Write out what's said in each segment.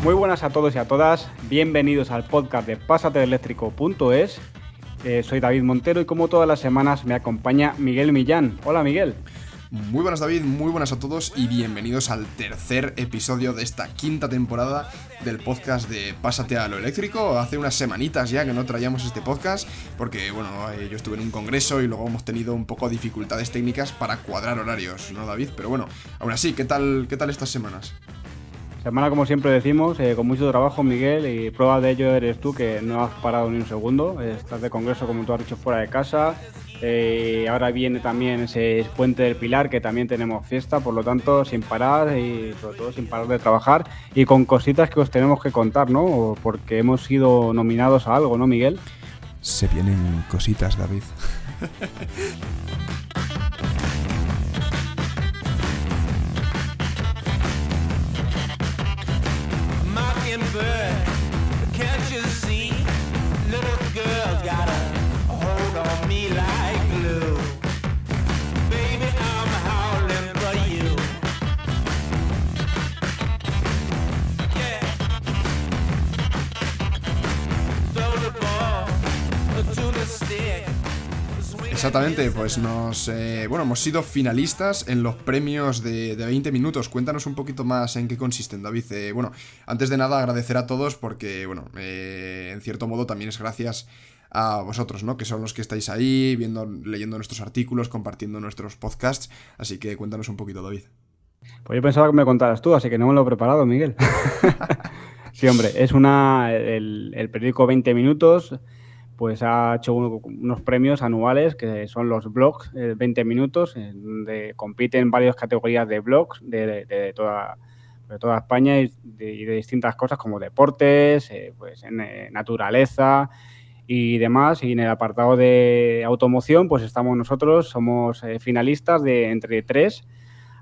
Muy buenas a todos y a todas, bienvenidos al podcast de Pásateléctrico.es. Soy David Montero y como todas las semanas me acompaña Miguel Millán. Hola Miguel. Muy buenas David, muy buenas a todos y bienvenidos al tercer episodio de esta quinta temporada del podcast de Pásate a lo Eléctrico. Hace unas semanitas ya que no traíamos este podcast porque, bueno, yo estuve en un congreso y luego hemos tenido un poco de dificultades técnicas para cuadrar horarios, ¿no, David? Pero bueno, aún así, ¿qué tal estas semanas? Semana, como siempre decimos, con mucho trabajo, Miguel, y prueba de ello eres tú, que no has parado ni un segundo. Estás de congreso, como tú has dicho, fuera de casa. Ahora viene también ese Puente del Pilar, que también tenemos fiesta, por lo tanto, sin parar y sobre todo sin parar de trabajar y con cositas que os tenemos que contar, ¿no? Porque hemos sido nominados a algo, ¿no, Miguel? Se vienen cositas, David. Exactamente, pues hemos sido finalistas en los premios de 20 minutos. Cuéntanos un poquito más en qué consisten, David. Antes de nada agradecer a todos porque, en cierto modo también es gracias a vosotros, ¿no? Que son los que estáis ahí, leyendo nuestros artículos, compartiendo nuestros podcasts. Así que cuéntanos un poquito, David. Pues yo pensaba que me contaras tú, así que no me lo he preparado, Miguel. Sí, hombre, es el periódico 20 minutos, pues ha hecho unos premios anuales que son los blogs 20 minutos, donde compiten en varias categorías de blogs de toda España y de distintas cosas como deportes, naturaleza y demás. Y en el apartado de automoción, pues estamos nosotros, somos finalistas de entre 3.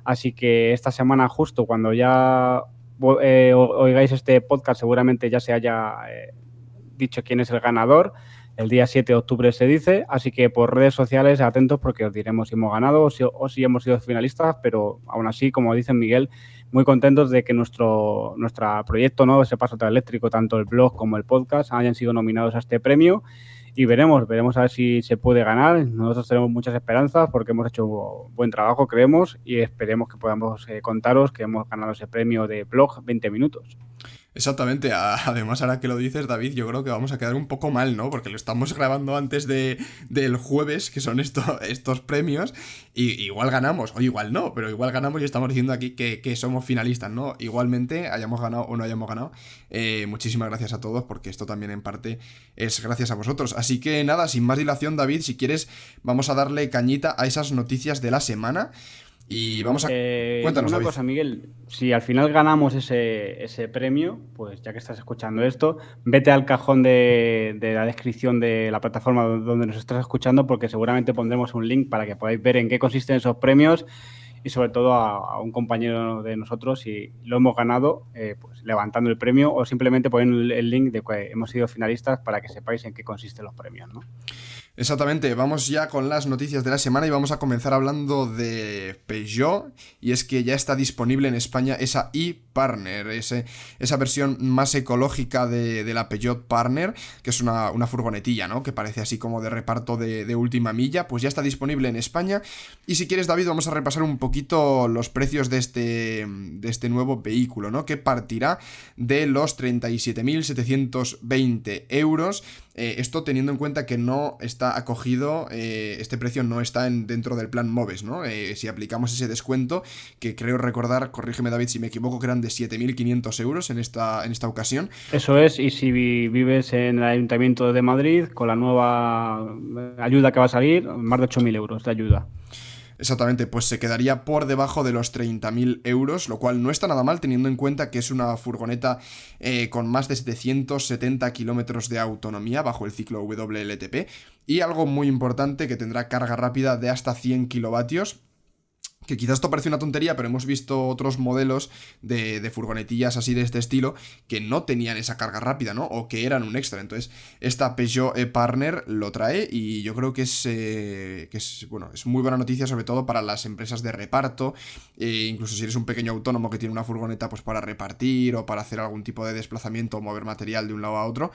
Así que esta semana, justo cuando ya oigáis este podcast, seguramente ya se haya dicho quién es el ganador. El día 7 de octubre se dice, así que por redes sociales atentos porque os diremos si hemos ganado o si hemos sido finalistas, pero aún así, como dice Miguel, muy contentos de que nuestro proyecto, ¿no? Ese Pásate Eléctrico, tanto el blog como el podcast, hayan sido nominados a este premio. Y veremos a ver si se puede ganar. Nosotros tenemos muchas esperanzas porque hemos hecho buen trabajo, creemos, y esperemos que podamos contaros que hemos ganado ese premio de blog 20 minutos. Exactamente, además ahora que lo dices, David, yo creo que vamos a quedar un poco mal, ¿no? Porque lo estamos grabando antes del jueves, que son estos premios, y igual ganamos, o igual no, pero igual ganamos y estamos diciendo aquí que somos finalistas, ¿no? Igualmente, hayamos ganado o no hayamos ganado, muchísimas gracias a todos, porque esto también en parte es gracias a vosotros. Así que nada, sin más dilación, David, si quieres, vamos a darle cañita a esas noticias de la semana. Y vamos a... Cuéntanos, una David. cosa, Miguel, si al final ganamos ese premio, pues ya que estás escuchando esto, vete al cajón de la descripción de la plataforma donde nos estás escuchando, porque seguramente pondremos un link para que podáis ver en qué consisten esos premios y sobre todo a un compañero de nosotros, si lo hemos ganado, pues levantando el premio o simplemente poniendo el link de que hemos sido finalistas para que sepáis en qué consisten los premios, ¿no? Exactamente, vamos ya con las noticias de la semana y vamos a comenzar hablando de Peugeot, y es que ya está disponible en España esa e-Partner, esa versión más ecológica de la Peugeot Partner, que es una furgonetilla, ¿no? Que parece así como de reparto de última milla, pues ya está disponible en España. Y si quieres, David, vamos a repasar un poquito los precios de este nuevo vehículo, ¿no? Que partirá de los 37.720 euros. Esto teniendo en cuenta que no está acogido, este precio no está dentro del plan MOVES, ¿no? Si aplicamos ese descuento, que creo recordar, corrígeme David si me equivoco, que eran de 7.500 euros en esta ocasión. Eso es, y si vives en el Ayuntamiento de Madrid, con la nueva ayuda que va a salir, más de 8.000 euros de ayuda. Exactamente, pues se quedaría por debajo de los 30.000 euros, lo cual no está nada mal teniendo en cuenta que es una furgoneta con más de 770 kilómetros de autonomía bajo el ciclo WLTP, y algo muy importante, que tendrá carga rápida de hasta 100 kilovatios, que quizás esto parece una tontería, pero hemos visto otros modelos de furgonetillas así de este estilo que no tenían esa carga rápida, ¿no? O que eran un extra. Entonces, esta Peugeot e-Partner lo trae y yo creo que bueno, es muy buena noticia, sobre todo para las empresas de reparto, incluso si eres un pequeño autónomo que tiene una furgoneta pues para repartir o para hacer algún tipo de desplazamiento o mover material de un lado a otro.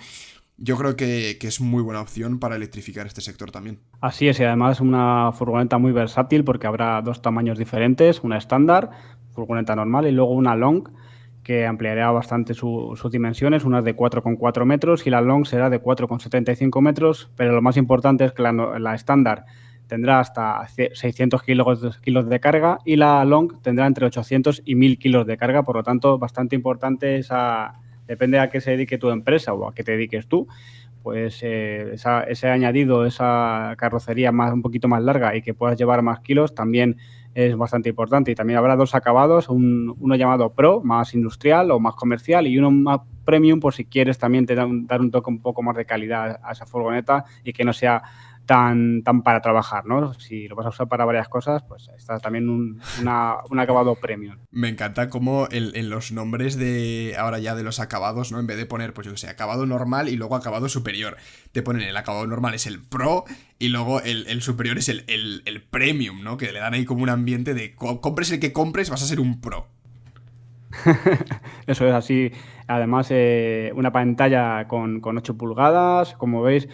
Yo creo que es muy buena opción para electrificar este sector también. Así es, y además una furgoneta muy versátil porque habrá dos tamaños diferentes, una estándar, furgoneta normal, y luego una long, que ampliará bastante sus dimensiones, una es de 4,4 metros y la long será de 4,75 metros, pero lo más importante es que la estándar tendrá hasta 600 kilos de carga y la long tendrá entre 800 y 1000 kilos de carga, por lo tanto, bastante importante depende a qué se dedique tu empresa o a qué te dediques tú, pues ese añadido, esa carrocería un poquito más larga y que puedas llevar más kilos también es bastante importante. Y también habrá dos acabados, uno llamado Pro, más industrial o más comercial, y uno más Premium, por si quieres también dar un toque un poco más de calidad a esa furgoneta y que no sea tan para trabajar, ¿no? Si lo vas a usar para varias cosas, pues está también un acabado premium. Me encanta cómo en los nombres de ahora ya de los acabados, ¿no? En vez de poner, pues yo que sé, acabado normal y luego acabado superior, te ponen el acabado normal es el Pro y luego el superior es el Premium, ¿no? Que le dan ahí como un ambiente de compres el que compres, vas a ser un Pro. Eso es así. Además, una pantalla con 8 pulgadas, como veis.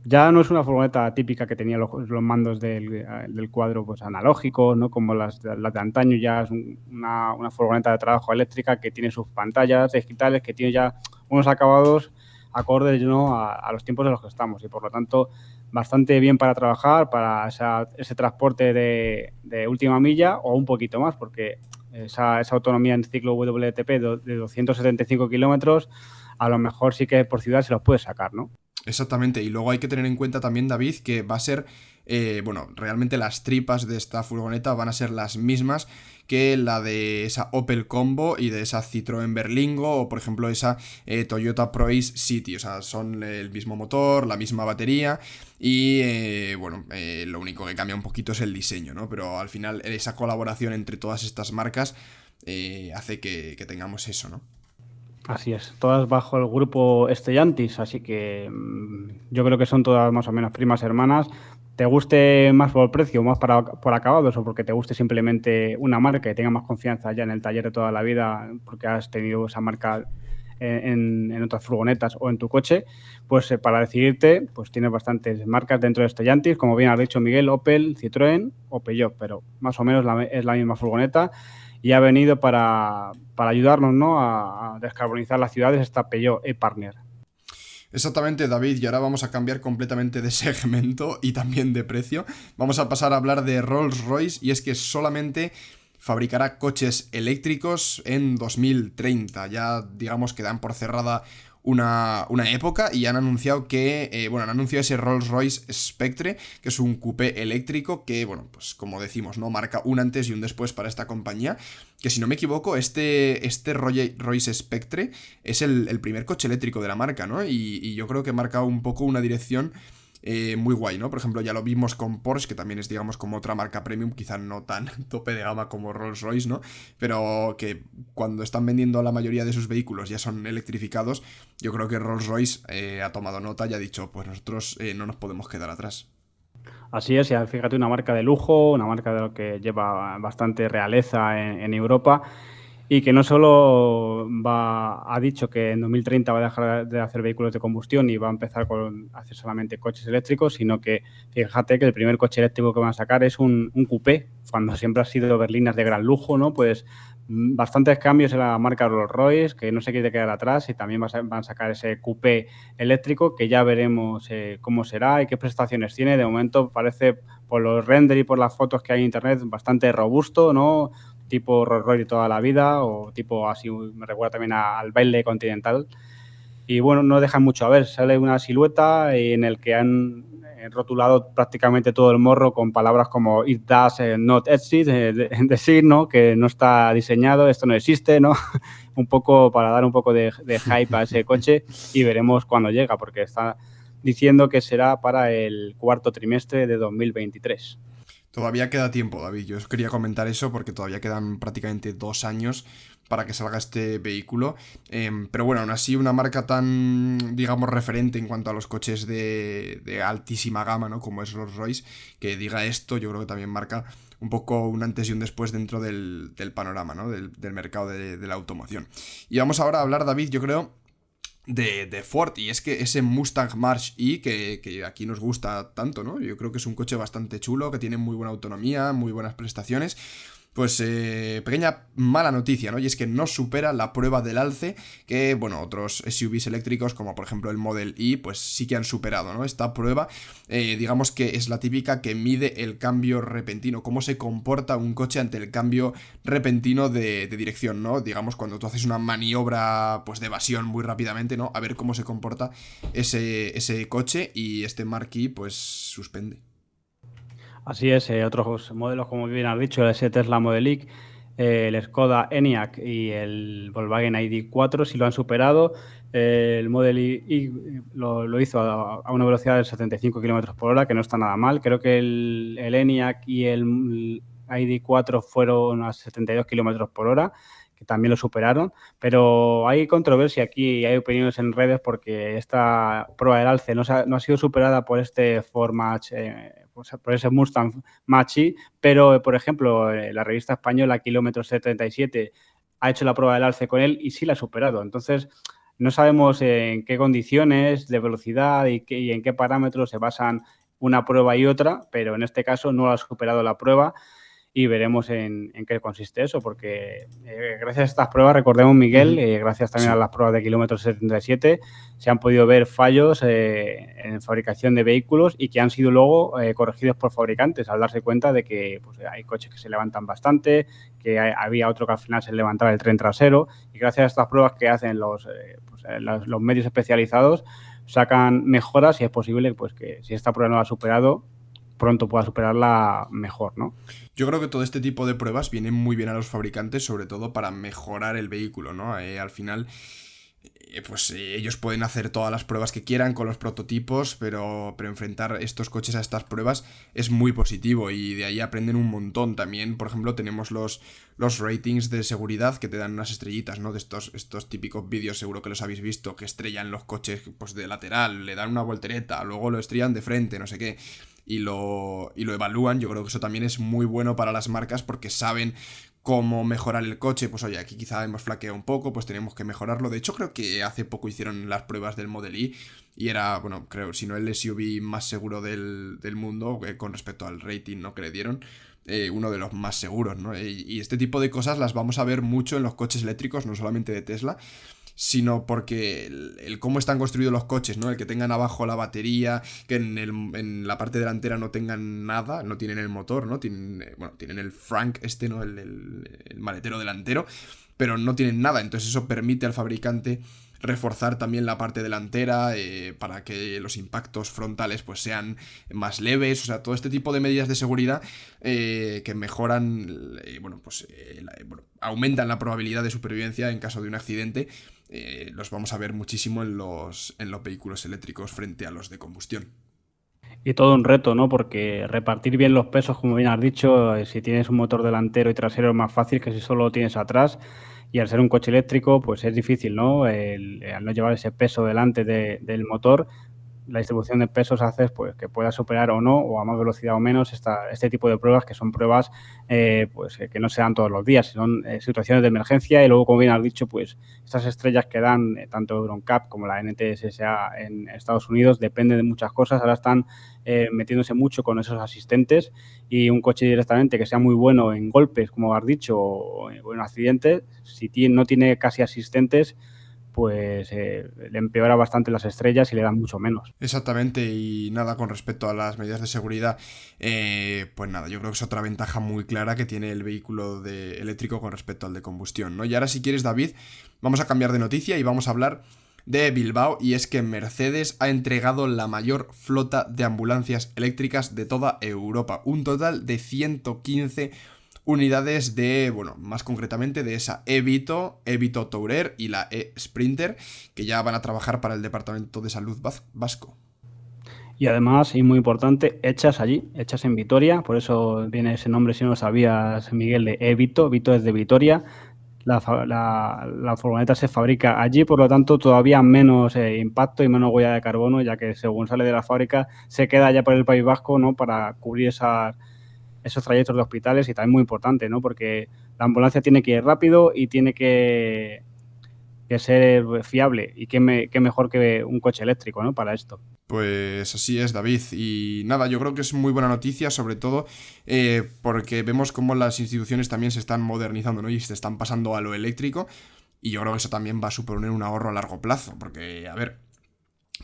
Ya no es una furgoneta típica que tenía los mandos del cuadro pues analógicos, ¿no? Como las de antaño, ya es una furgoneta de trabajo eléctrica que tiene sus pantallas digitales, que tiene ya unos acabados acordes, ¿no? a los tiempos en los que estamos y por lo tanto bastante bien para trabajar, para ese transporte de última milla o un poquito más, porque esa autonomía en ciclo WLTP de 275 kilómetros, a lo mejor sí que por ciudad se los puede sacar, ¿no? Exactamente, y luego hay que tener en cuenta también, David, que va a ser, bueno, realmente las tripas de esta furgoneta van a ser las mismas que la de esa Opel Combo y de esa Citroën Berlingo o por ejemplo esa Toyota Proace City, o sea, son el mismo motor, la misma batería y bueno, lo único que cambia un poquito es el diseño, ¿no? Pero al final esa colaboración entre todas estas marcas hace que tengamos eso, ¿no? Así es, todas bajo el grupo Stellantis, así que yo creo que son todas más o menos primas hermanas. ¿Te guste más por precio, más por acabados o porque te guste simplemente una marca y tengas más confianza ya en el taller de toda la vida porque has tenido esa marca en otras furgonetas o en tu coche? Pues para decidirte, pues tienes bastantes marcas dentro de Stellantis, como bien has dicho Miguel, Opel, Citroën o Peugeot, pero más o menos es la misma furgoneta. Y ha venido para ayudarnos, ¿no? a descarbonizar las ciudades esta Peugeot e-Partner. Exactamente, David, y ahora vamos a cambiar completamente de segmento y también de precio. Vamos a pasar a hablar de Rolls-Royce y es que solamente fabricará coches eléctricos en 2030. Ya digamos que dan por cerrada una época y han anunciado han anunciado ese Rolls-Royce Spectre, que es un coupé eléctrico que, bueno, pues como decimos, ¿no? Marca un antes y un después para esta compañía, que si no me equivoco, este Rolls-Royce Spectre es el primer coche eléctrico de la marca, ¿no? Y yo creo que marca un poco una dirección muy guay, ¿no? Por ejemplo, ya lo vimos con Porsche, que también es, digamos, como otra marca premium, quizá no tan tope de gama como Rolls-Royce, ¿no? Pero que cuando están vendiendo la mayoría de sus vehículos ya son electrificados, yo creo que Rolls-Royce ha tomado nota y ha dicho, pues nosotros no nos podemos quedar atrás. Así es, y fíjate, una marca de lujo, una marca de lo que lleva bastante realeza en Europa y que no solo ha dicho que en 2030 va a dejar de hacer vehículos de combustión y va a empezar a hacer solamente coches eléctricos, sino que fíjate que el primer coche eléctrico que van a sacar es un coupé, cuando siempre ha sido berlinas de gran lujo, ¿no? Pues bastantes cambios en la marca Rolls-Royce, que no se quiere quedar atrás y también van a sacar ese coupé eléctrico que ya veremos cómo será y qué prestaciones tiene. De momento parece, por los renders y por las fotos que hay en internet, bastante robusto, ¿no? Tipo Rolls-Royce de toda la vida o tipo así, me recuerda también al baile continental. Y bueno, no dejan mucho a ver, sale una silueta en el que han rotulado prácticamente todo el morro con palabras como "it does not exist", decir, ¿no? Que no está diseñado, esto no existe, ¿no? Un poco para dar un poco de hype a ese coche y veremos cuándo llega, porque está diciendo que será para el cuarto trimestre de 2023. Todavía queda tiempo, David. Yo os quería comentar eso porque todavía quedan prácticamente 2 años para que salga este vehículo. Pero bueno, aún así una marca tan, digamos, referente en cuanto a los coches de altísima gama, ¿no? Como es Rolls-Royce, que diga esto, yo creo que también marca un poco un antes y un después dentro del panorama, ¿no? Del mercado de la automoción. Y vamos ahora a hablar, David, yo creo, de Ford, y es que ese Mustang Mach-E que aquí nos gusta tanto, ¿no? Yo creo que es un coche bastante chulo, que tiene muy buena autonomía, muy buenas prestaciones. Pues pequeña mala noticia, ¿no? Y es que no supera la prueba del alce que, bueno, otros SUVs eléctricos como por ejemplo el Model E, pues sí que han superado, ¿no? Esta prueba, digamos que es la típica que mide el cambio repentino, cómo se comporta un coche ante el cambio repentino de dirección, ¿no? Digamos, cuando tú haces una maniobra, pues de evasión muy rápidamente, ¿no? A ver cómo se comporta ese coche, y este Marquis, pues suspende. Así es, otros modelos, como bien has dicho, ese Tesla Model Y, el Skoda Enyaq y el Volkswagen ID.4 sí lo han superado. El Model Y lo hizo a una velocidad de 75 kilómetros por hora, que no está nada mal. Creo que el Enyaq y el ID.4 fueron a 72 kilómetros por hora, que también lo superaron. Pero hay controversia aquí y hay opiniones en redes porque esta prueba del alce no ha sido superada por este Ford Mach, por ese Mustang Mach-E, pero, por ejemplo, la revista española Kilómetro 77 ha hecho la prueba del alce con él y sí la ha superado. Entonces, no sabemos en qué condiciones de velocidad y en qué parámetros se basan una prueba y otra, pero en este caso no ha superado la prueba y veremos en qué consiste eso, porque gracias a estas pruebas, recordemos, Miguel, gracias también a Sí. las pruebas de Kilómetro 77, se han podido ver fallos en fabricación de vehículos y que han sido luego corregidos por fabricantes al darse cuenta de que pues, hay coches que se levantan bastante, que había otro que al final se levantaba el tren trasero, y gracias a estas pruebas que hacen los medios especializados, sacan mejoras y es posible pues que si esta prueba no la ha superado, pronto pueda superarla mejor, ¿no? Yo creo que todo este tipo de pruebas vienen muy bien a los fabricantes, sobre todo para mejorar el vehículo, ¿no? Al final, ellos pueden hacer todas las pruebas que quieran con los prototipos, pero enfrentar estos coches a estas pruebas es muy positivo y de ahí aprenden un montón. También, por ejemplo, tenemos los ratings de seguridad que te dan unas estrellitas, ¿no? De estos típicos vídeos, seguro que los habéis visto, que estrellan los coches pues de lateral, le dan una voltereta, luego lo estrellan de frente, no sé qué. Y lo evalúan. Yo creo que eso también es muy bueno para las marcas porque saben cómo mejorar el coche. Pues oye, aquí quizá hemos flaqueado un poco, pues tenemos que mejorarlo. De hecho, creo que hace poco hicieron las pruebas del Model E y era, bueno, creo, si no el SUV más seguro del mundo, con respecto al rating, ¿no?, que le dieron. Uno de los más seguros, ¿no? Y este tipo de cosas las vamos a ver mucho en los coches eléctricos, no solamente de Tesla, sino porque el cómo están construidos los coches, ¿no? El que tengan abajo la batería, que en la parte delantera no tengan nada, no tienen el motor, ¿no? Tienen el Frank ¿no? El maletero delantero, pero no tienen nada. Entonces eso permite al fabricante reforzar también la parte delantera para que los impactos frontales pues sean más leves. O sea, todo este tipo de medidas de seguridad que mejoran, aumentan la probabilidad de supervivencia en caso de un accidente. Los vamos a ver muchísimo en los vehículos eléctricos frente a los de combustión. Y todo un reto, ¿no? Porque repartir bien los pesos, como bien has dicho, si tienes un motor delantero y trasero es más fácil que si solo lo tienes atrás. Y al ser un coche eléctrico, pues es difícil, ¿no? Al no llevar ese peso delante del motor, la distribución de pesos hace pues, que pueda superar o no, o a más velocidad o menos, este tipo de pruebas, que son pruebas que no se dan todos los días, son situaciones de emergencia. Y luego, como bien has dicho, pues estas estrellas que dan tanto EuronCap como la NTSA en Estados Unidos dependen de muchas cosas. Ahora están metiéndose mucho con esos asistentes, y un coche directamente que sea muy bueno en golpes, como has dicho, o en accidentes, si no tiene casi asistentes, pues le empeora bastante las estrellas y le dan mucho menos. Exactamente, y nada, con respecto a las medidas de seguridad, pues nada, yo creo que es otra ventaja muy clara que tiene el vehículo eléctrico con respecto al de combustión, ¿no? Y ahora, si quieres, David, vamos a cambiar de noticia y vamos a hablar de Bilbao, y es que Mercedes ha entregado la mayor flota de ambulancias eléctricas de toda Europa, un total de 115 unidades más concretamente de esa Evito Tourer y la E-Sprinter, que ya van a trabajar para el Departamento de Salud vasco. Y además, y muy importante, hechas allí, hechas en Vitoria, por eso viene ese nombre, si no lo sabías, Miguel, de Evito. Vito es de Vitoria. La furgoneta se fabrica allí, por lo tanto, todavía menos impacto y menos huella de carbono, ya que según sale de la fábrica, se queda allá por el País Vasco, ¿no? Para cubrir esos trayectos de hospitales, y también muy importante, ¿no? Porque la ambulancia tiene que ir rápido y tiene que ser fiable. Y qué mejor que un coche eléctrico, ¿no? Para esto. Pues así es, David. Y nada, yo creo que es muy buena noticia, sobre todo porque vemos cómo las instituciones también se están modernizando, ¿no? Y se están pasando a lo eléctrico. Y yo creo que eso también va a suponer un ahorro a largo plazo. Porque, a ver,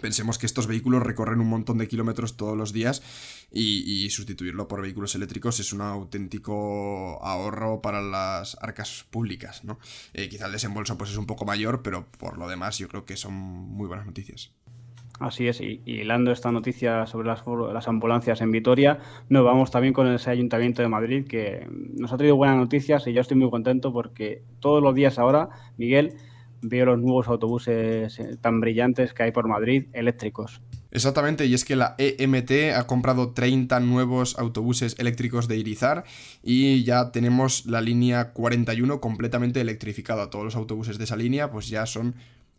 pensemos que estos vehículos recorren un montón de kilómetros todos los días y sustituirlo por vehículos eléctricos es un auténtico ahorro para las arcas públicas, ¿no? Quizá el desembolso pues es un poco mayor, pero por lo demás yo creo que son muy buenas noticias. Así es, y hilando esta noticia sobre las ambulancias en Vitoria, nos vamos también con ese Ayuntamiento de Madrid, que nos ha traído buenas noticias y yo estoy muy contento porque todos los días ahora, Miguel, veo los nuevos autobuses tan brillantes que hay por Madrid, eléctricos. Exactamente, y es que la EMT ha comprado 30 nuevos autobuses eléctricos de Irizar y ya tenemos la línea 41 completamente electrificada. Todos los autobuses de esa línea pues ya son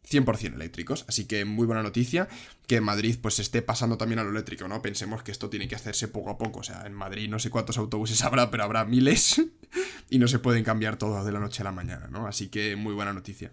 100% eléctricos, así que muy buena noticia que Madrid pues se esté pasando también a lo eléctrico, ¿no? Pensemos que esto tiene que hacerse poco a poco, o sea, en Madrid no sé cuántos autobuses habrá, pero habrá miles y no se pueden cambiar todos de la noche a la mañana, ¿no? Así que muy buena noticia.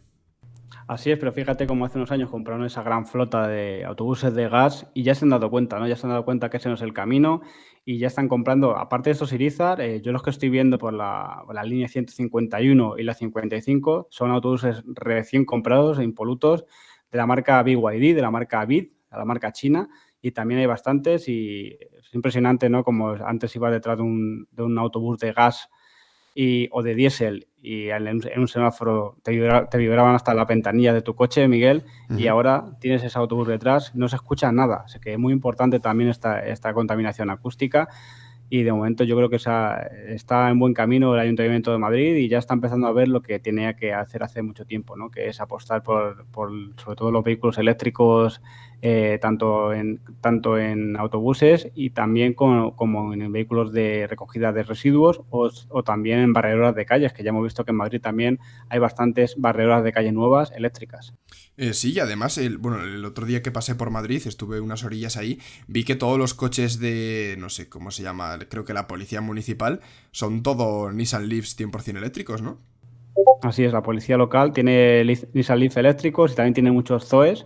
Así es, pero fíjate cómo hace unos años compraron esa gran flota de autobuses de gas y ya se han dado cuenta, ¿no? Ya se han dado cuenta que ese no es el camino y ya están comprando, aparte de estos Irizar, yo los que estoy viendo por la línea 151 y la 55 son autobuses recién comprados e impolutos de la marca BYD, de la marca BID, de la marca china, y también hay bastantes y es impresionante, ¿no? Como antes ibas detrás de un autobús de gas o de diésel y en un semáforo te vibraban hasta la ventanilla de tu coche, Miguel, y Ujú. ahora tienes ese autobús detrás, no se escucha nada. Así que es muy importante también esta contaminación acústica y de momento yo creo que está en buen camino el Ayuntamiento de Madrid y ya está empezando a ver lo que tenía que hacer hace mucho tiempo, ¿no? Que es apostar por sobre todo los vehículos eléctricos, tanto en autobuses y también como en vehículos de recogida de residuos o también en barredoras de calles, que ya hemos visto que en Madrid también hay bastantes barredoras de calle nuevas eléctricas. Sí, y además, bueno, el otro día que pasé por Madrid, estuve unas orillas ahí, vi que todos los coches de, no sé cómo se llama, creo que la policía municipal, son todo Nissan Leafs 100% eléctricos, ¿no? Así es, la policía local tiene Nissan Leaf eléctricos y también tiene muchos ZOEs,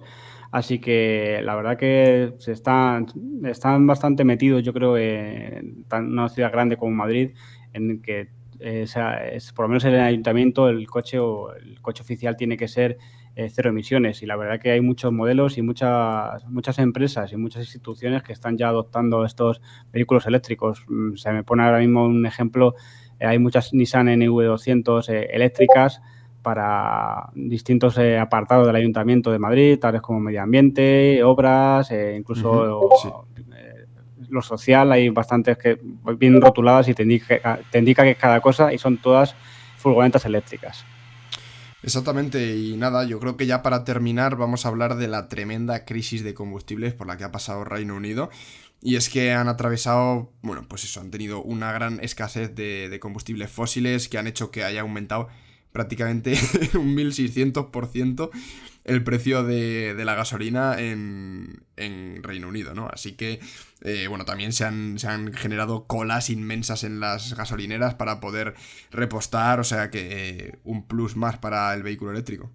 así que la verdad que están bastante metidos, yo creo, en una ciudad grande como Madrid, en que por lo menos en el ayuntamiento el coche oficial tiene que ser cero emisiones y la verdad que hay muchos modelos y muchas empresas y muchas instituciones que están ya adoptando estos vehículos eléctricos. Se me pone ahora mismo un ejemplo. Hay muchas Nissan NV200 eléctricas para distintos apartados del Ayuntamiento de Madrid, tales como medio ambiente, obras, Ujú, incluso sí. lo social. Hay bastantes que vienen rotuladas y te indica que es cada cosa y son todas furgonetas eléctricas. Exactamente, y nada, yo creo que ya para terminar vamos a hablar de la tremenda crisis de combustibles por la que ha pasado Reino Unido. Y es que han atravesado, bueno, pues eso, han tenido una gran escasez de combustibles fósiles que han hecho que haya aumentado prácticamente un 1600% el precio de la gasolina en Reino Unido, ¿no? Así que, bueno, también se han generado colas inmensas en las gasolineras para poder repostar, o sea que un plus más para el vehículo eléctrico.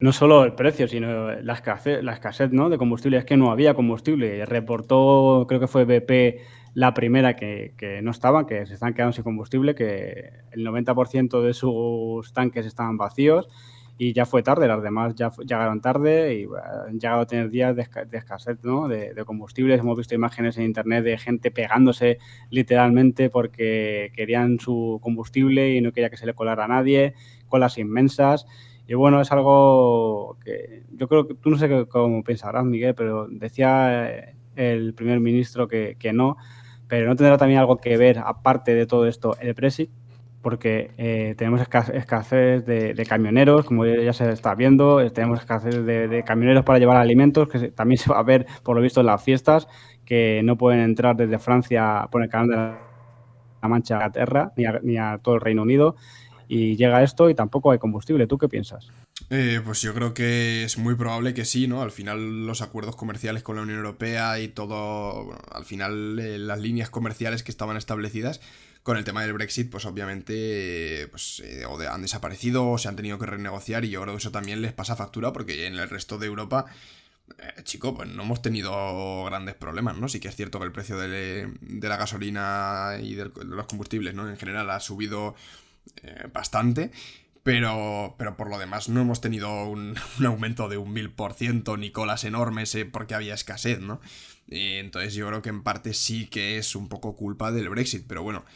No solo el precio, sino la escasez, ¿no? De combustible. Es que no había combustible. Reportó, creo que fue BP la primera que no estaba, que se están quedando sin combustible, que el 90% de sus tanques estaban vacíos y ya fue tarde. Las demás ya llegaron tarde y han llegado a tener días de escasez, ¿no? De combustibles. Hemos visto imágenes en internet de gente pegándose literalmente porque querían su combustible y no quería que se le colara a nadie, colas inmensas. Y bueno, es algo que yo creo que tú no sé cómo pensarás, Miguel, pero decía el primer ministro que no, pero no tendrá también algo que ver, aparte de todo esto, el Brexit. porque tenemos escasez de camioneros, como ya se está viendo, tenemos escasez de camioneros para llevar alimentos, que también se va a ver, por lo visto, en las fiestas, que no pueden entrar desde Francia por el canal de la Mancha a Inglaterra, ni a todo el Reino Unido, y llega esto y tampoco hay combustible. ¿Tú qué piensas? Pues yo creo que es muy probable que sí, ¿no? Al final los acuerdos comerciales con la Unión Europea y todo, bueno, al final las líneas comerciales que estaban establecidas con el tema del Brexit, pues obviamente han desaparecido o se han tenido que renegociar y yo creo que eso también les pasa factura porque en el resto de Europa, chico, pues no hemos tenido grandes problemas, ¿no? Sí que es cierto que el precio de la gasolina y de los combustibles, ¿no? En general ha subido bastante. Pero por lo demás no hemos tenido un aumento de 1000% ni colas enormes porque había escasez, ¿no? Entonces yo creo que en parte sí que es un poco culpa del Brexit, pero bueno,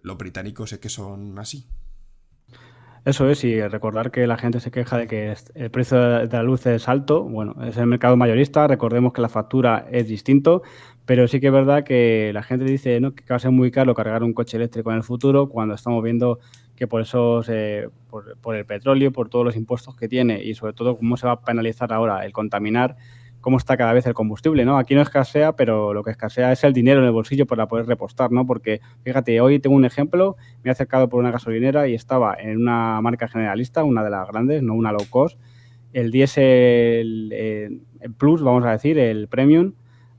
los británicos sé que son así. Eso es, y recordar que la gente se queja de que el precio de la luz es alto. Bueno, es el mercado mayorista, recordemos que la factura es distinto, pero sí que es verdad que la gente dice, ¿no?, que va a ser muy caro cargar un coche eléctrico en el futuro, cuando estamos viendo que por eso, por el petróleo, por todos los impuestos que tiene y sobre todo cómo se va a penalizar ahora el contaminar, cómo está cada vez el combustible, ¿no? Aquí no escasea, pero lo que escasea es el dinero en el bolsillo para poder repostar, ¿no? Porque, fíjate, hoy tengo un ejemplo, me he acercado por una gasolinera y estaba en una marca generalista, una de las grandes, no una low cost, el diésel el Plus, vamos a decir, el Premium,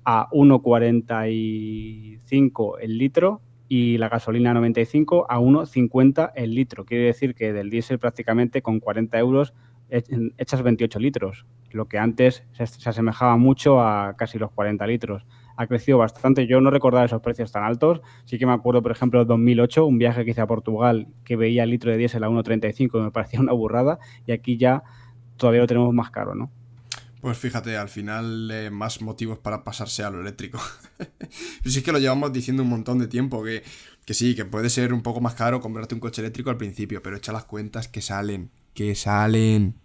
a 1,45 el litro y la gasolina 95 a 1,50 el litro. Quiere decir que del diésel prácticamente con 40 euros echas 28 litros, lo que antes se asemejaba mucho a casi los 40 litros. Ha crecido bastante. Yo no recordaba esos precios tan altos. Sí que me acuerdo, por ejemplo, 2008, un viaje que hice a Portugal que veía el litro de diésel a 1,35 y me parecía una burrada, y aquí ya todavía lo tenemos más caro, ¿no? Pues fíjate, al final más motivos para pasarse a lo eléctrico. Pues es que lo llevamos diciendo un montón de tiempo, que sí, que puede ser un poco más caro comprarte un coche eléctrico al principio, pero echa las cuentas que salen, que salen.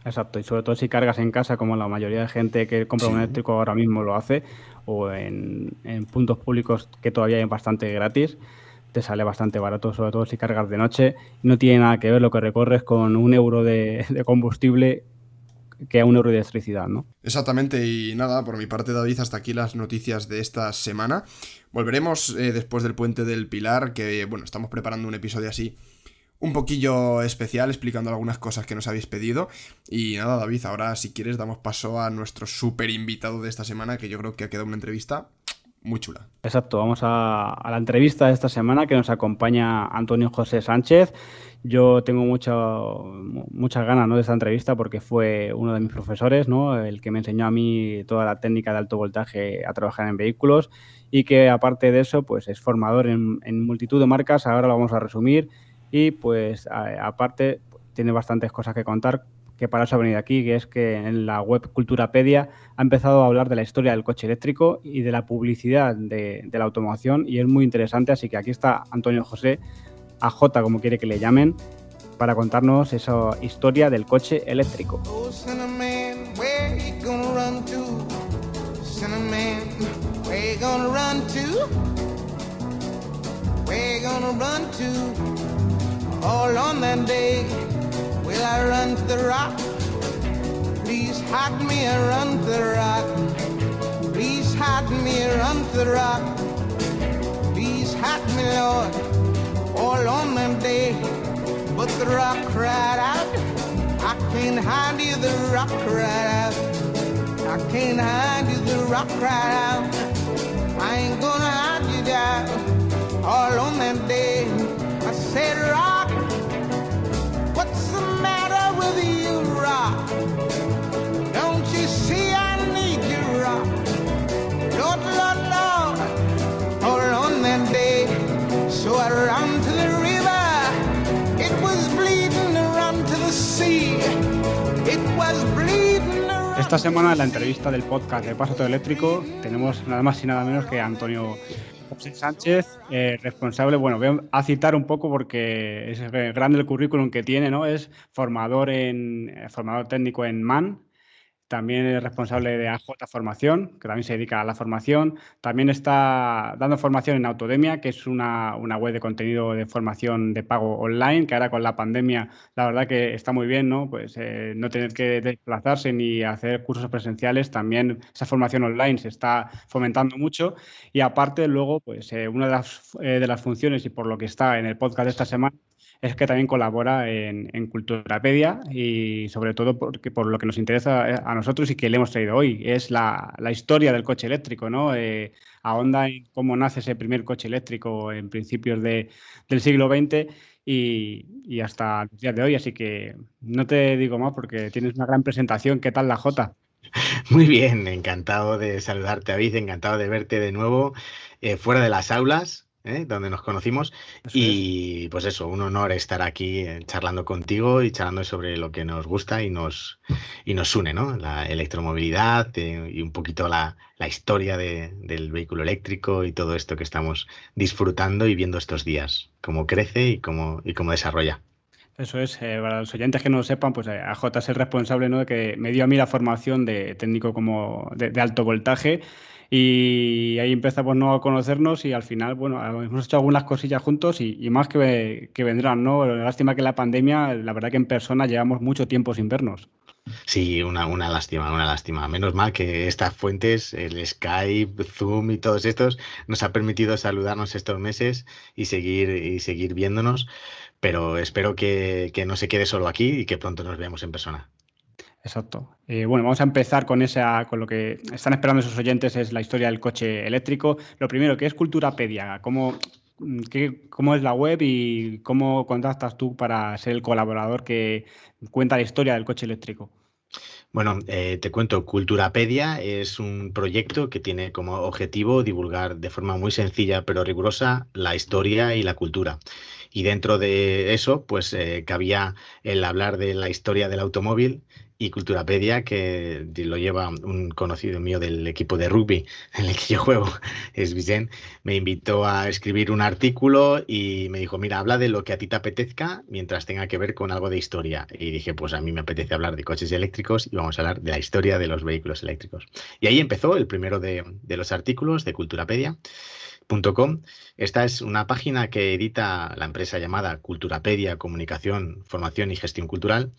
Exacto, y sobre todo si cargas en casa, como la mayoría de gente que compra un Sí. eléctrico ahora mismo lo hace, o en puntos públicos que todavía hay bastante gratis, te sale bastante barato, sobre todo si cargas de noche. No tiene nada que ver lo que recorres con 1 euro de combustible que a 1 euro de electricidad, ¿no? Exactamente, y nada, por mi parte, David, hasta aquí las noticias de esta semana. Volveremos después del Puente del Pilar, que bueno, estamos preparando un episodio así un poquillo especial, explicando algunas cosas que nos habéis pedido. Y nada, David, ahora si quieres damos paso a nuestro súper invitado de esta semana, que yo creo que ha quedado una entrevista muy chula. Exacto, vamos a la entrevista de esta semana que nos acompaña Antonio José Sánchez. Yo tengo muchas ganas, ¿no?, de esta entrevista porque fue uno de mis profesores, ¿no?, el que me enseñó a mí toda la técnica de alto voltaje a trabajar en vehículos, y que aparte de eso pues es formador en multitud de marcas. Ahora lo vamos a resumir y pues aparte tiene bastantes cosas que contar, que para eso ha venido aquí, que es que en la web Culturapedia ha empezado a hablar de la historia del coche eléctrico y de la publicidad de la automoción, y es muy interesante. Así que aquí está Antonio José, AJ como quiere que le llamen, para contarnos esa historia del coche eléctrico. Oh, Cinnamon, where you gonna run to? Cinnamon, where you gonna run to? Where you gonna run to? All on that day, will I run to the rock? Please hide me and run to the rock. Please hide me and run to the rock. Please hide me, Lord, all on that day. But the rock cried out, I can't hide you, the rock cried out. I can't hide you, the rock cried out. I ain't gonna hide you down. All on that day, I said, rock, what's the matter with you, rock? Don't you see I need you, rock? Lord, Lord, Lord, all on that day. So I ran to the river. It was bleeding around to the sea. It was bleeding around. Esta semana en la entrevista del podcast de Paso Todo Eléctrico tenemos nada más y nada menos que a Antonio José Sánchez, responsable. Bueno, voy a citar un poco porque es grande el currículum que tiene, ¿no? Es formador técnico en MAN. también es responsable de AJ Formación, que también se dedica a la formación. También está dando formación en Autodemia, que es una web de contenido de formación de pago online, que ahora con la pandemia la verdad que está muy bien, ¿no? Pues no tener que desplazarse ni hacer cursos presenciales, también esa formación online se está fomentando mucho. Y aparte luego, pues una de las funciones y por lo que está en el podcast de esta semana es que también colabora en Culturapedia y sobre todo porque por lo que nos interesa a nosotros y que le hemos traído hoy, es la historia del coche eléctrico, ¿no? Ahonda en cómo nace ese primer coche eléctrico en principios del siglo XX y hasta los días de hoy. Así que no te digo más porque tienes una gran presentación. ¿Qué tal la Jota? Muy bien, encantado de saludarte, David, encantado de verte de nuevo fuera de las aulas, donde nos conocimos. Eso es. Y pues eso, un honor estar aquí charlando contigo y charlando sobre lo que nos gusta y nos une, ¿no? La electromovilidad y un poquito la historia del vehículo eléctrico y todo esto que estamos disfrutando y viendo estos días, cómo crece y cómo desarrolla. Eso es, para los oyentes que no lo sepan, pues AJ es el responsable, ¿no? De que me dio a mí la formación de técnico como de alto voltaje y ahí empezamos, ¿no? A conocernos y al final, bueno, hemos hecho algunas cosillas juntos y más que vendrán, ¿no? Lástima que la pandemia, la verdad que en persona llevamos mucho tiempo sin vernos. Sí, una lástima, una lástima. Menos mal que estas fuentes, el Skype, Zoom y todos estos, nos ha permitido saludarnos estos meses y seguir viéndonos, pero espero que no se quede solo aquí y que pronto nos veamos en persona. Exacto. Bueno, vamos a empezar con lo que están esperando esos oyentes, es la historia del coche eléctrico. Lo primero, ¿qué es Culturapedia? ¿Cómo es la web y cómo contactas tú para ser el colaborador que cuenta la historia del coche eléctrico? Bueno, te cuento, Culturapedia es un proyecto que tiene como objetivo divulgar de forma muy sencilla pero rigurosa la historia y la cultura. Y dentro de eso, pues cabía el hablar de la historia del automóvil y Culturapedia, que lo lleva un conocido mío del equipo de rugby en el que yo juego, es Vicente, me invitó a escribir un artículo y me dijo, mira, habla de lo que a ti te apetezca mientras tenga que ver con algo de historia. Y dije, pues a mí me apetece hablar de coches eléctricos y vamos a hablar de la historia de los vehículos eléctricos. Y ahí empezó el primero de los artículos de Culturapedia.com. Esta es una página que edita la empresa llamada Culturapedia, Comunicación, Formación y Gestión Cultural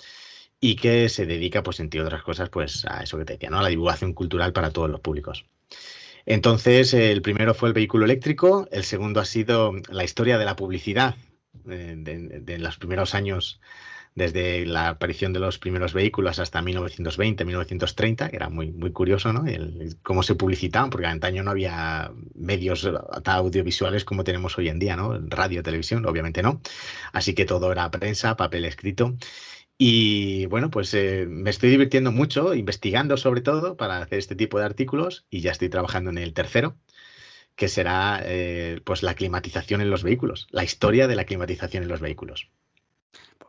y que se dedica, pues entre otras cosas, pues a eso que te decía, ¿no? A la divulgación cultural para todos los públicos. Entonces, el primero fue el vehículo eléctrico, el segundo ha sido la historia de la publicidad de los primeros años, desde la aparición de los primeros vehículos hasta 1920, 1930, que era muy, muy curioso, ¿no? Cómo se publicitaban, porque antaño no había medios audiovisuales como tenemos hoy en día, ¿no? Radio, televisión, obviamente no. Así que todo era prensa, papel escrito. Y bueno, pues me estoy divirtiendo mucho investigando sobre todo para hacer este tipo de artículos y ya estoy trabajando en el tercero, que será pues la climatización en los vehículos, la historia de la climatización en los vehículos.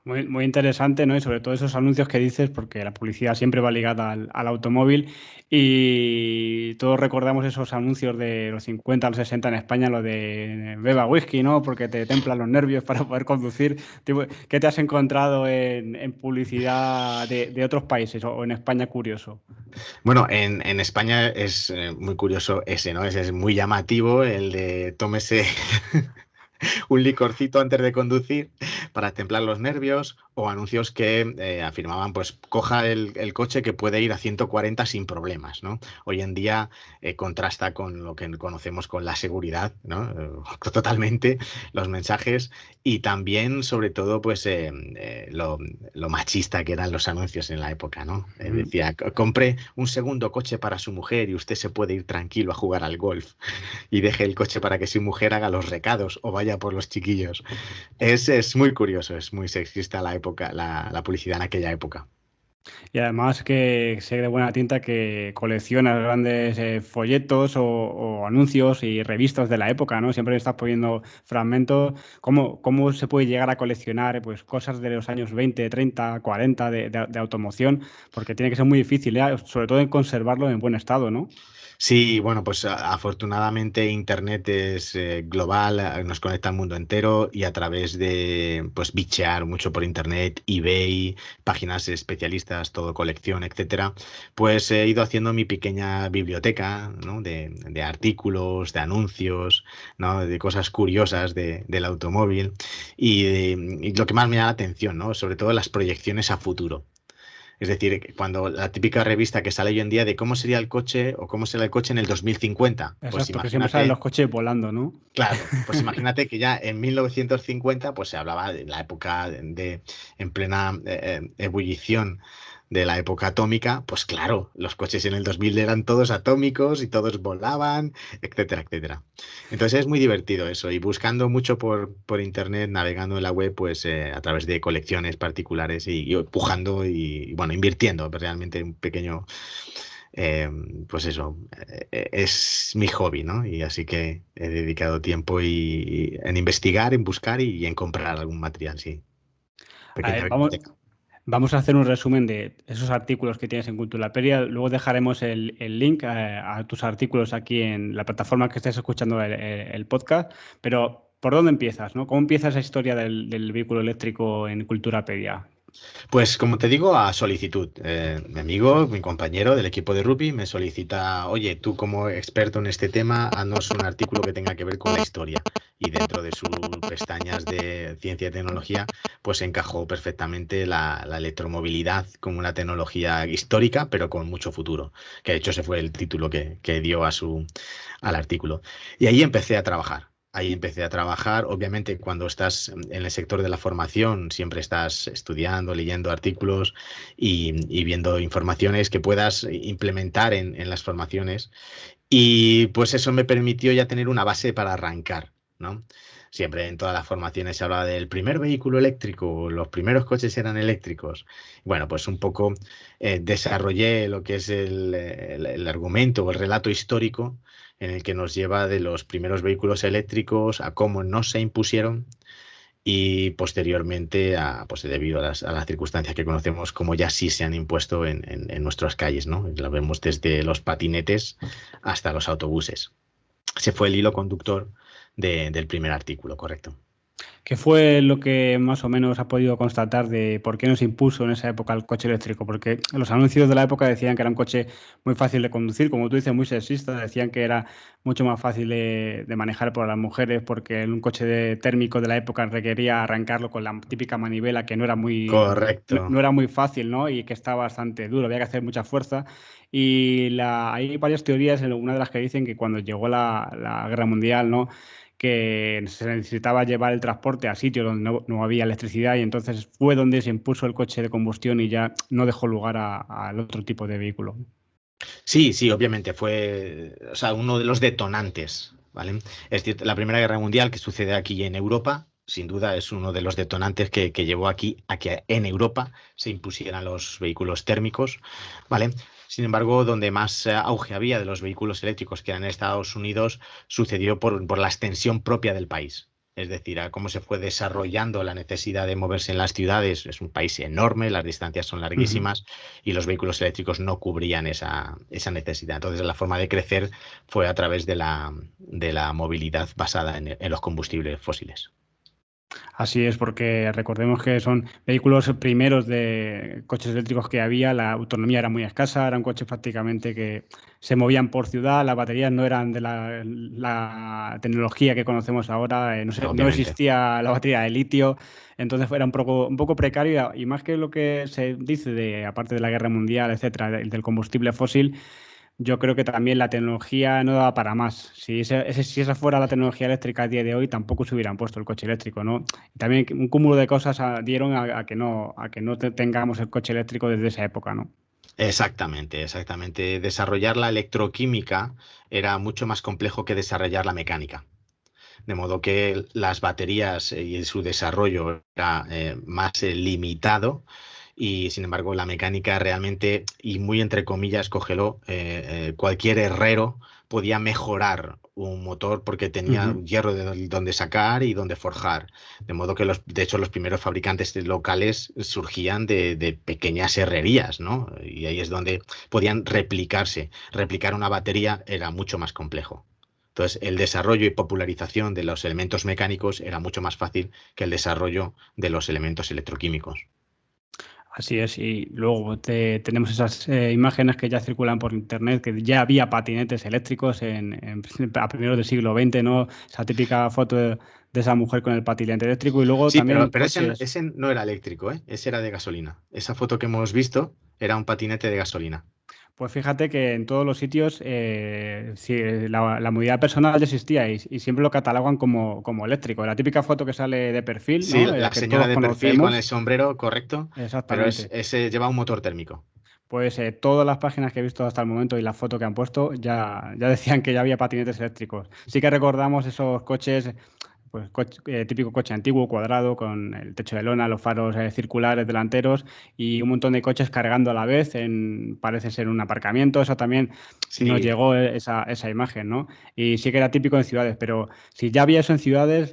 Muy, muy interesante, ¿no? Y sobre todo esos anuncios que dices, porque la publicidad siempre va ligada al automóvil y todos recordamos esos anuncios de los 50 a los 60 en España, lo de beba whisky, ¿no? Porque te templan los nervios para poder conducir. ¿Qué te has encontrado en publicidad de otros países o en España curioso? Bueno, en España es muy curioso ese, ¿no? Ese es muy llamativo, el de tómese un licorcito antes de conducir para templar los nervios o anuncios que afirmaban, pues coja el coche que puede ir a 140 sin problemas, ¿no? Hoy en día contrasta con lo que conocemos con la seguridad, ¿no? Totalmente los mensajes y también, sobre todo, pues lo machista que eran los anuncios en la época, ¿no? Decía, compre un segundo coche para su mujer y usted se puede ir tranquilo a jugar al golf y deje el coche para que su mujer haga los recados o vaya por los chiquillos. Es muy curioso, es muy sexista la época, la publicidad en aquella época. Y además que sé de buena tinta que coleccionas grandes folletos o anuncios y revistas de la época, ¿no? Siempre estás poniendo fragmentos. ¿Cómo se puede llegar a coleccionar pues, cosas de los años 20, 30, 40 de automoción? Porque tiene que ser muy difícil, sobre todo en conservarlo en buen estado, ¿no? Sí, bueno, pues afortunadamente Internet es global, nos conecta al mundo entero y a través de pues bichear mucho por Internet, eBay, páginas especialistas, todo colección, etcétera, pues he ido haciendo mi pequeña biblioteca, ¿no? de artículos, de anuncios, ¿no? De cosas curiosas del automóvil y lo que más me da la atención, ¿no? Sobre todo las proyecciones a futuro. Es decir, que cuando la típica revista que sale hoy en día de cómo sería el coche o cómo será el coche en el 2050, pues Exacto, que siempre salen los imagínate, coches volando, ¿no? claro, pues imagínate que ya en 1950 pues se hablaba de la época en plena ebullición de la época atómica, pues claro, los coches en el 2000 eran todos atómicos y todos volaban, etcétera, etcétera. Entonces es muy divertido eso y buscando mucho por internet, navegando en la web, pues a través de colecciones particulares y empujando y bueno, invirtiendo realmente un pequeño eh, pues eso, es mi hobby, ¿no? Y así que he dedicado tiempo en investigar, en buscar y en comprar algún material, sí. A Pequeña ver, vamos, biblioteca. vamos a hacer un resumen de esos artículos que tienes en Culturapedia. Luego dejaremos el link a tus artículos aquí en la plataforma que estés escuchando el podcast. Pero, ¿por dónde empiezas, no? ¿Cómo empieza esa historia del vehículo eléctrico en Culturapedia? Pues como te digo, a solicitud. Mi amigo, mi compañero del equipo de rugby me solicita, oye, tú como experto en este tema, haznos un artículo que tenga que ver con la historia. Y dentro de sus pestañas de ciencia y tecnología, pues encajó perfectamente la electromovilidad como una tecnología histórica, pero con mucho futuro. Que de hecho ese fue el título que dio al artículo. Y ahí empecé a trabajar. Ahí empecé a trabajar. Obviamente, cuando estás en el sector de la formación, siempre estás estudiando, leyendo artículos y viendo informaciones que puedas implementar en las formaciones. Y pues eso me permitió ya tener una base para arrancar, ¿no? Siempre en todas las formaciones se hablaba del primer vehículo eléctrico, los primeros coches eran eléctricos. Bueno, pues un poco desarrollé lo que es el argumento o el relato histórico en el que nos lleva de los primeros vehículos eléctricos a cómo no se impusieron y posteriormente, pues debido a las circunstancias que conocemos, como ya sí se han impuesto en nuestras calles, ¿no? Lo vemos desde los patinetes hasta los autobuses. Ese fue el hilo conductor del primer artículo, correcto. ¿Qué fue lo que más o menos has podido constatar de por qué nos impuso en esa época el coche eléctrico? Porque los anuncios de la época decían que era un coche muy fácil de conducir, como tú dices, muy sexista, decían que era mucho más fácil de manejar por las mujeres porque un coche térmico de la época requería arrancarlo con la típica manivela que no era Correcto. no era muy fácil, ¿no? Y que estaba bastante duro, había que hacer mucha fuerza. Y hay varias teorías, una de las que dicen que cuando llegó la Guerra Mundial, ¿no? Que se necesitaba llevar el transporte a sitios donde no había electricidad y entonces fue donde se impuso el coche de combustión y ya no dejó lugar al otro tipo de vehículo. Sí, sí, obviamente fue, o sea, uno de los detonantes, ¿vale? Es decir, la Primera Guerra Mundial que sucede aquí en Europa, sin duda es uno de los detonantes que llevó aquí a que en Europa se impusieran los vehículos térmicos, ¿vale? Sin embargo, donde más auge había de los vehículos eléctricos, que eran en Estados Unidos, sucedió por la extensión propia del país. Es decir, a cómo se fue desarrollando la necesidad de moverse en las ciudades. Es un país enorme, las distancias son Ujú. larguísimas y los vehículos eléctricos no cubrían esa necesidad. Entonces, la forma de crecer fue a través de la movilidad basada en los combustibles fósiles. Así es, porque recordemos que son vehículos primeros de coches eléctricos que había, la autonomía era muy escasa, eran coches prácticamente que se movían por ciudad, las baterías no eran de la tecnología que conocemos ahora, no Obviamente. existía la batería de litio, entonces era un poco precario y más que lo que se dice aparte de la guerra mundial, etcétera, del combustible fósil. Yo creo que también la tecnología no daba para más. Si esa fuera la tecnología eléctrica a día de hoy, tampoco se hubieran puesto el coche eléctrico, ¿no? Y también un cúmulo de cosas dieron a que no tengamos el coche eléctrico desde esa época, ¿no? Exactamente, exactamente. Desarrollar la electroquímica era mucho más complejo que desarrollar la mecánica. De modo que las baterías y su desarrollo era más limitado y sin embargo la mecánica realmente, y muy entre comillas, cógelo, cualquier herrero podía mejorar un motor porque tenía Ujú. hierro de donde sacar y donde forjar. De modo que, de hecho, los primeros fabricantes locales surgían de pequeñas herrerías, ¿no? Y ahí es donde podían replicarse. Replicar una batería era mucho más complejo. Entonces, el desarrollo y popularización de los elementos mecánicos era mucho más fácil que el desarrollo de los elementos electroquímicos. Así es, y luego tenemos esas imágenes que ya circulan por internet, que ya había patinetes eléctricos a primeros del siglo XX, ¿no? Esa típica foto de esa mujer con el patinete eléctrico y luego Sí, también pero ese, coches. ese no era eléctrico, ¿eh? Ese era de gasolina. Esa foto que hemos visto era un patinete de gasolina. Pues fíjate que en todos los sitios sí, la movilidad personal ya existía y siempre lo catalogan como eléctrico. La típica foto que sale de perfil, Sí, ¿no? la La que señora todos de perfil con el conocemos. sombrero, correcto, pero Exactamente. ese lleva un motor térmico. Pues todas las páginas que he visto hasta el momento y la foto que han puesto ya decían que ya había patinetes eléctricos. Sí que recordamos esos coches, pues típico coche antiguo, cuadrado, con el techo de lona, los faros circulares delanteros y un montón de coches cargando a la vez parece ser un aparcamiento. Eso también nos Sí, llegó esa imagen, ¿no? Y sí que era típico en ciudades, pero si ya había eso en ciudades,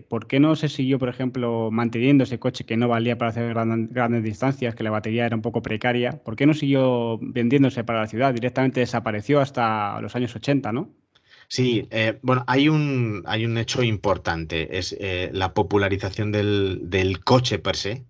¿por qué no se siguió, por ejemplo, manteniendo ese coche que no valía para hacer grandes distancias, que la batería era un poco precaria? ¿Por qué no siguió vendiéndose para la ciudad? Directamente desapareció hasta los años 80, ¿no? sí, bueno, hay un hecho importante, es la popularización del coche per se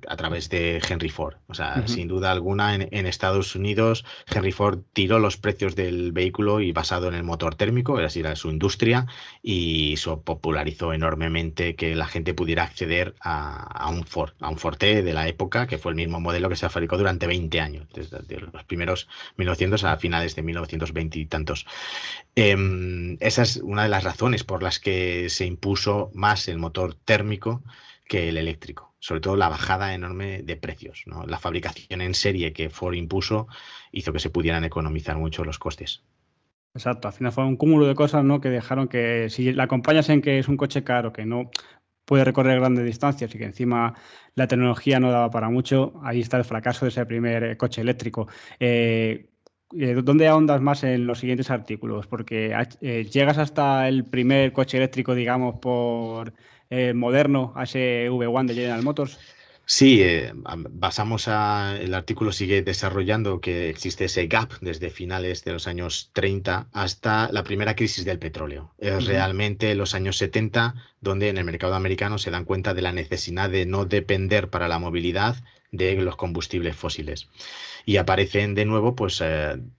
a través de Henry Ford. O sea, Ujú. sin duda alguna, en Estados Unidos, Henry Ford tiró los precios del vehículo y basado en el motor térmico, es decir, era su industria, y eso popularizó enormemente que la gente pudiera acceder a un Ford, a un Forte de la época, que fue el mismo modelo que se fabricó durante 20 años, desde los primeros 1900 a finales de 1920 y tantos. Esa es una de las razones por las que se impuso más el motor térmico que el eléctrico, sobre todo la bajada enorme de precios, ¿no? La fabricación en serie que Ford impuso hizo que se pudieran economizar mucho los costes. Exacto, al final fue un cúmulo de cosas, ¿no? Que dejaron que si la acompañas en que es un coche caro, que no puede recorrer grandes distancias y que encima la tecnología no daba para mucho, ahí está el fracaso de ese primer coche eléctrico. Eh, ¿Dónde ahondas más en los siguientes artículos? Porque llegas hasta el primer coche eléctrico, digamos, por moderno, a ese V1 de General Motors. Sí, el artículo sigue desarrollando que existe ese gap desde finales de los años 30 hasta la primera crisis del petróleo. Es Ujú. realmente los años 70 donde en el mercado americano se dan cuenta de la necesidad de no depender para la movilidad de los combustibles fósiles. Y aparecen de nuevo pues,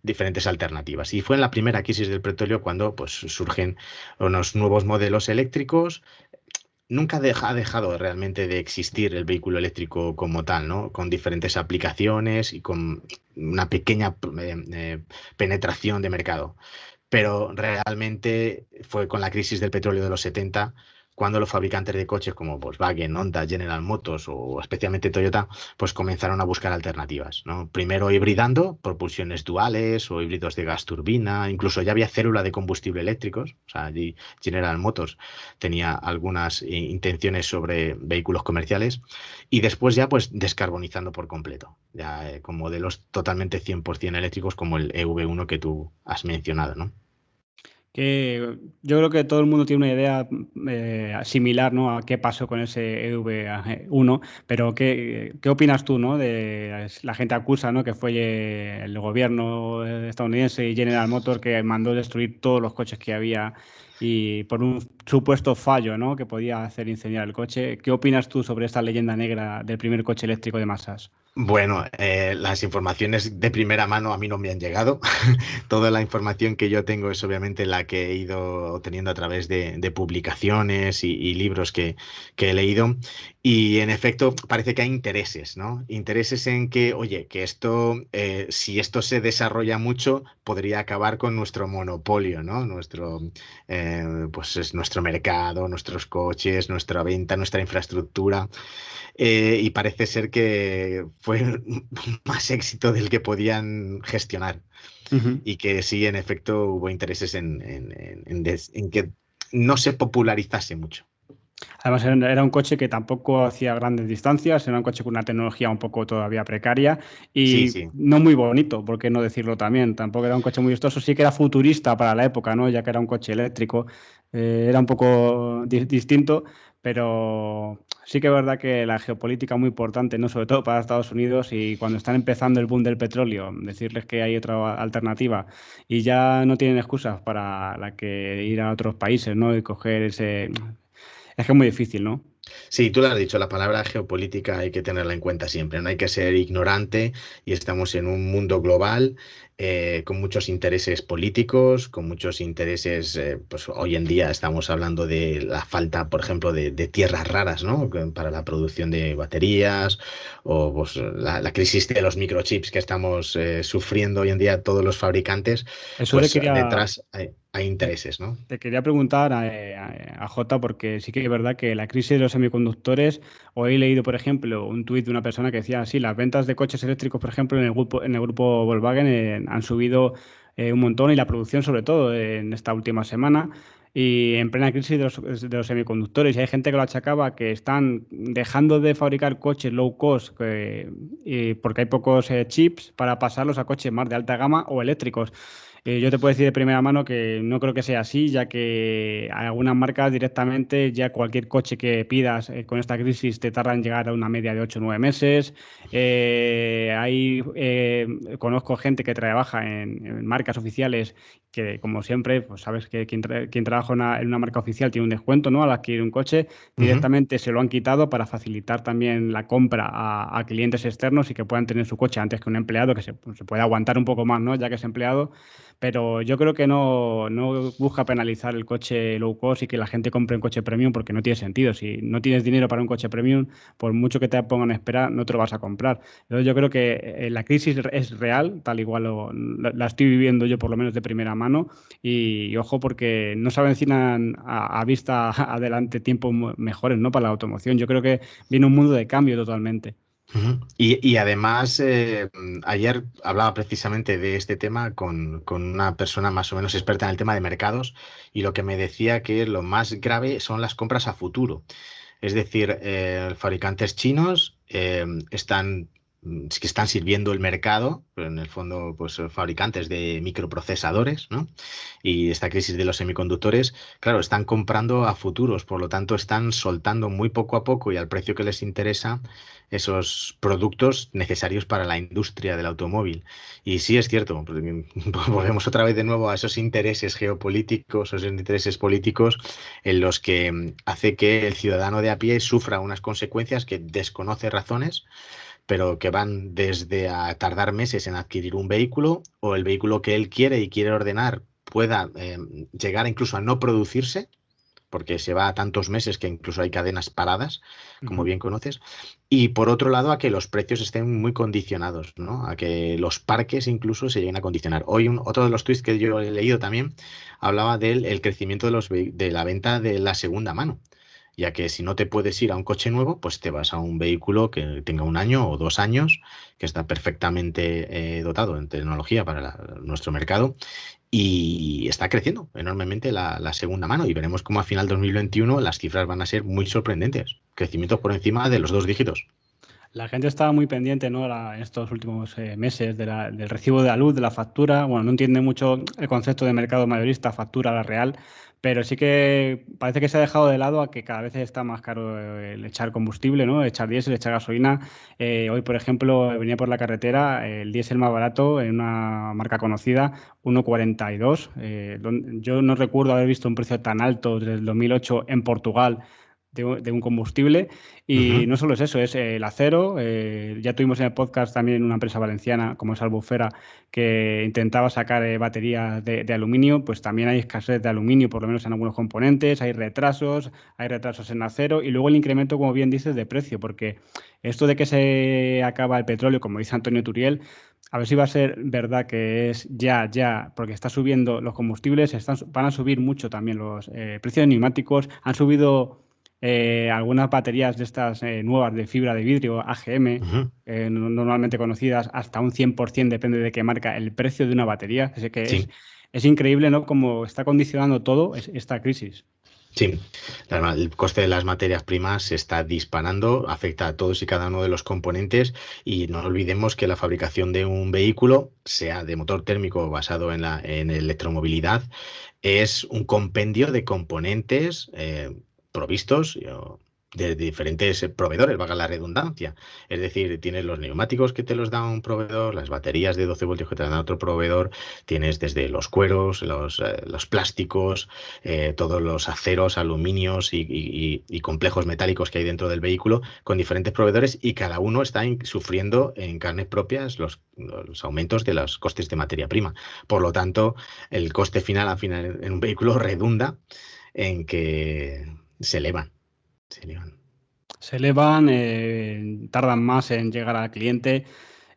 diferentes alternativas. Y fue en la primera crisis del petróleo cuando pues, surgen unos nuevos modelos eléctricos. Nunca ha dejado realmente de existir el vehículo eléctrico como tal, ¿no? Con diferentes aplicaciones y con una pequeña penetración de mercado. Pero realmente fue con la crisis del petróleo de los 70 cuando los fabricantes de coches como Volkswagen, Honda, General Motors o especialmente Toyota, pues comenzaron a buscar alternativas, ¿no? Primero hibridando, propulsiones duales o híbridos de gas turbina, incluso ya había célula de combustible eléctricos, o sea, allí General Motors tenía algunas intenciones sobre vehículos comerciales y después ya pues descarbonizando por completo, ya con modelos totalmente 100% eléctricos como el EV1 que tú has mencionado, ¿no? Que yo creo que todo el mundo tiene una idea similar, ¿no? A qué pasó con ese EV1, pero ¿qué opinas tú, ¿no? La gente acusa, ¿no? Que fue el gobierno estadounidense y General Motors que mandó destruir todos los coches que había y por un supuesto fallo, ¿no? Que podía hacer incendiar el coche. ¿Qué opinas tú sobre esta leyenda negra del primer coche eléctrico de masas? Bueno, las informaciones de primera mano a mí no me han llegado. Toda la información que yo tengo es obviamente la que he ido obteniendo a través de publicaciones y libros que he leído. Y en efecto, parece que hay intereses, ¿no? Intereses en que, oye, que esto, si esto se desarrolla mucho, podría acabar con nuestro monopolio, ¿no? Pues es nuestro mercado, nuestros coches, nuestra venta, nuestra infraestructura. Y parece ser que fue más éxito del que podían gestionar Ujú. y que sí, en efecto, hubo intereses en que no se popularizase mucho. Además, era un coche que tampoco hacía grandes distancias, era un coche con una tecnología un poco todavía precaria Sí, y sí. no muy bonito, por qué no decirlo también. Tampoco era un coche muy vistoso, sí que era futurista para la época, ¿no? Ya que era un coche eléctrico, era un poco distinto, pero sí que es verdad que la geopolítica es muy importante, ¿no? Sobre todo para Estados Unidos y cuando están empezando el boom del petróleo, decirles que hay otra alternativa y ya no tienen excusas para la que ir a otros países, ¿no? Y coger ese... Es que es muy difícil, ¿no? Sí, tú lo has dicho, la palabra geopolítica hay que tenerla en cuenta siempre, no hay que ser ignorante y estamos en un mundo global con muchos intereses políticos, con muchos intereses, pues hoy en día estamos hablando de la falta, por ejemplo, de tierras raras, ¿no? Para la producción de baterías o pues, la crisis de los microchips que estamos sufriendo hoy en día todos los fabricantes, Eso pues detrás hay te, intereses, ¿no? te quería preguntar a Jota, porque sí que es verdad que la crisis de los semiconductores, hoy he leído, por ejemplo, un tuit de una persona que decía, sí, las ventas de coches eléctricos, por ejemplo, en el grupo Volkswagen han subido un montón y la producción sobre todo en esta última semana. Y en plena crisis de los semiconductores, y hay gente que lo achacaba que están dejando de fabricar coches low cost y porque hay pocos chips para pasarlos a coches más de alta gama o eléctricos. Yo te puedo decir de primera mano que no creo que sea así, ya que algunas marcas directamente, ya cualquier coche que pidas con esta crisis te tardan en llegar a una media de 8 o 9 meses. Conozco gente que trabaja en marcas oficiales que, como siempre, pues sabes que quien trabaja en una marca oficial tiene un descuento, ¿no? Al adquirir un coche, Ujú, directamente se lo han quitado para facilitar también la compra a clientes externos y que puedan tener su coche antes que un empleado, que se pueda aguantar un poco más, ¿no? Ya que es empleado, pero yo creo que no busca penalizar el coche low cost y que la gente compre un coche premium porque no tiene sentido. Si no tienes dinero para un coche premium, por mucho que te pongan a esperar, no te lo vas a comprar. Entonces yo creo que la crisis es real, tal igual la estoy viviendo yo por lo menos de primera mano y ojo porque no se avecinan a vista adelante tiempos mejores, ¿no? Para la automoción. Yo creo que viene un mundo de cambio totalmente. ujú. Y además, ayer hablaba precisamente de este tema con una persona más o menos experta en el tema de mercados y lo que me decía que lo más grave son las compras a futuro. Es decir, fabricantes chinos sí que están sirviendo el mercado, pero en el fondo, pues fabricantes de microprocesadores, ¿no? Y esta crisis de los semiconductores, claro, están comprando a futuros, por lo tanto, están soltando muy poco a poco y al precio que les interesa esos productos necesarios para la industria del automóvil. Y sí es cierto, porque volvemos otra vez de nuevo a esos intereses geopolíticos, esos intereses políticos en los que hace que el ciudadano de a pie sufra unas consecuencias que desconoce razones, pero que van desde a tardar meses en adquirir un vehículo o el vehículo que él quiere y quiere ordenar pueda llegar incluso a no producirse porque se va a tantos meses que incluso hay cadenas paradas, como Ujú. bien conoces, y por otro lado a que los precios estén muy condicionados, ¿no? A que los parques incluso se lleguen a condicionar. Hoy otro de los tweets que yo he leído también hablaba del el crecimiento de la venta de la segunda mano. Ya que si no te puedes ir a un coche nuevo, pues te vas a un vehículo que tenga 1 año o 2 años, que está perfectamente dotado en tecnología para nuestro mercado y está creciendo enormemente la segunda mano y veremos cómo a final 2021 las cifras van a ser muy sorprendentes. Crecimientos por encima de los 2 dígitos. La gente estaba muy pendiente, ¿no? En estos últimos meses del recibo de la luz, de la factura. Bueno, no entiende mucho el concepto de mercado mayorista, factura a la real, pero sí que parece que se ha dejado de lado a que cada vez está más caro el echar combustible, ¿no? Echar diésel, echar gasolina. Hoy, por ejemplo, venía por la carretera el diésel más barato en una marca conocida, 1,42. Yo no recuerdo haber visto un precio tan alto desde el 2008 en Portugal de un combustible. Y Ujú. no solo es eso, es el acero. Ya tuvimos en el podcast también una empresa valenciana como es Albufera que intentaba sacar baterías de aluminio. Pues también hay escasez de aluminio, por lo menos en algunos componentes. Hay retrasos en acero y luego el incremento, como bien dices, de precio, porque esto de que se acaba el petróleo, como dice Antonio Turiel, a ver si va a ser verdad que es ya, porque está subiendo los combustibles, van a subir mucho también los precios de neumáticos, han subido algunas baterías de estas nuevas de fibra de vidrio, AGM, Ujú. normalmente conocidas, hasta un 100% depende de qué marca, el precio de una batería. Es que Sí. es increíble, ¿no? Cómo está condicionando todo esta crisis. Sí, el coste de las materias primas se está disparando, afecta a todos y cada uno de los componentes y no olvidemos que la fabricación de un vehículo, sea de motor térmico basado en electromovilidad, es un compendio de componentes provistos de diferentes proveedores, valga la redundancia. Es decir, tienes los neumáticos que te los da un proveedor, las baterías de 12 voltios que te dan otro proveedor, tienes desde los cueros, los plásticos, todos los aceros, aluminios y complejos metálicos que hay dentro del vehículo con diferentes proveedores y cada uno está sufriendo en carnes propias los aumentos de los costes de materia prima. Por lo tanto, el coste final, al final en un vehículo redunda en que se elevan. Se elevan. Se elevan, tardan más en llegar al cliente.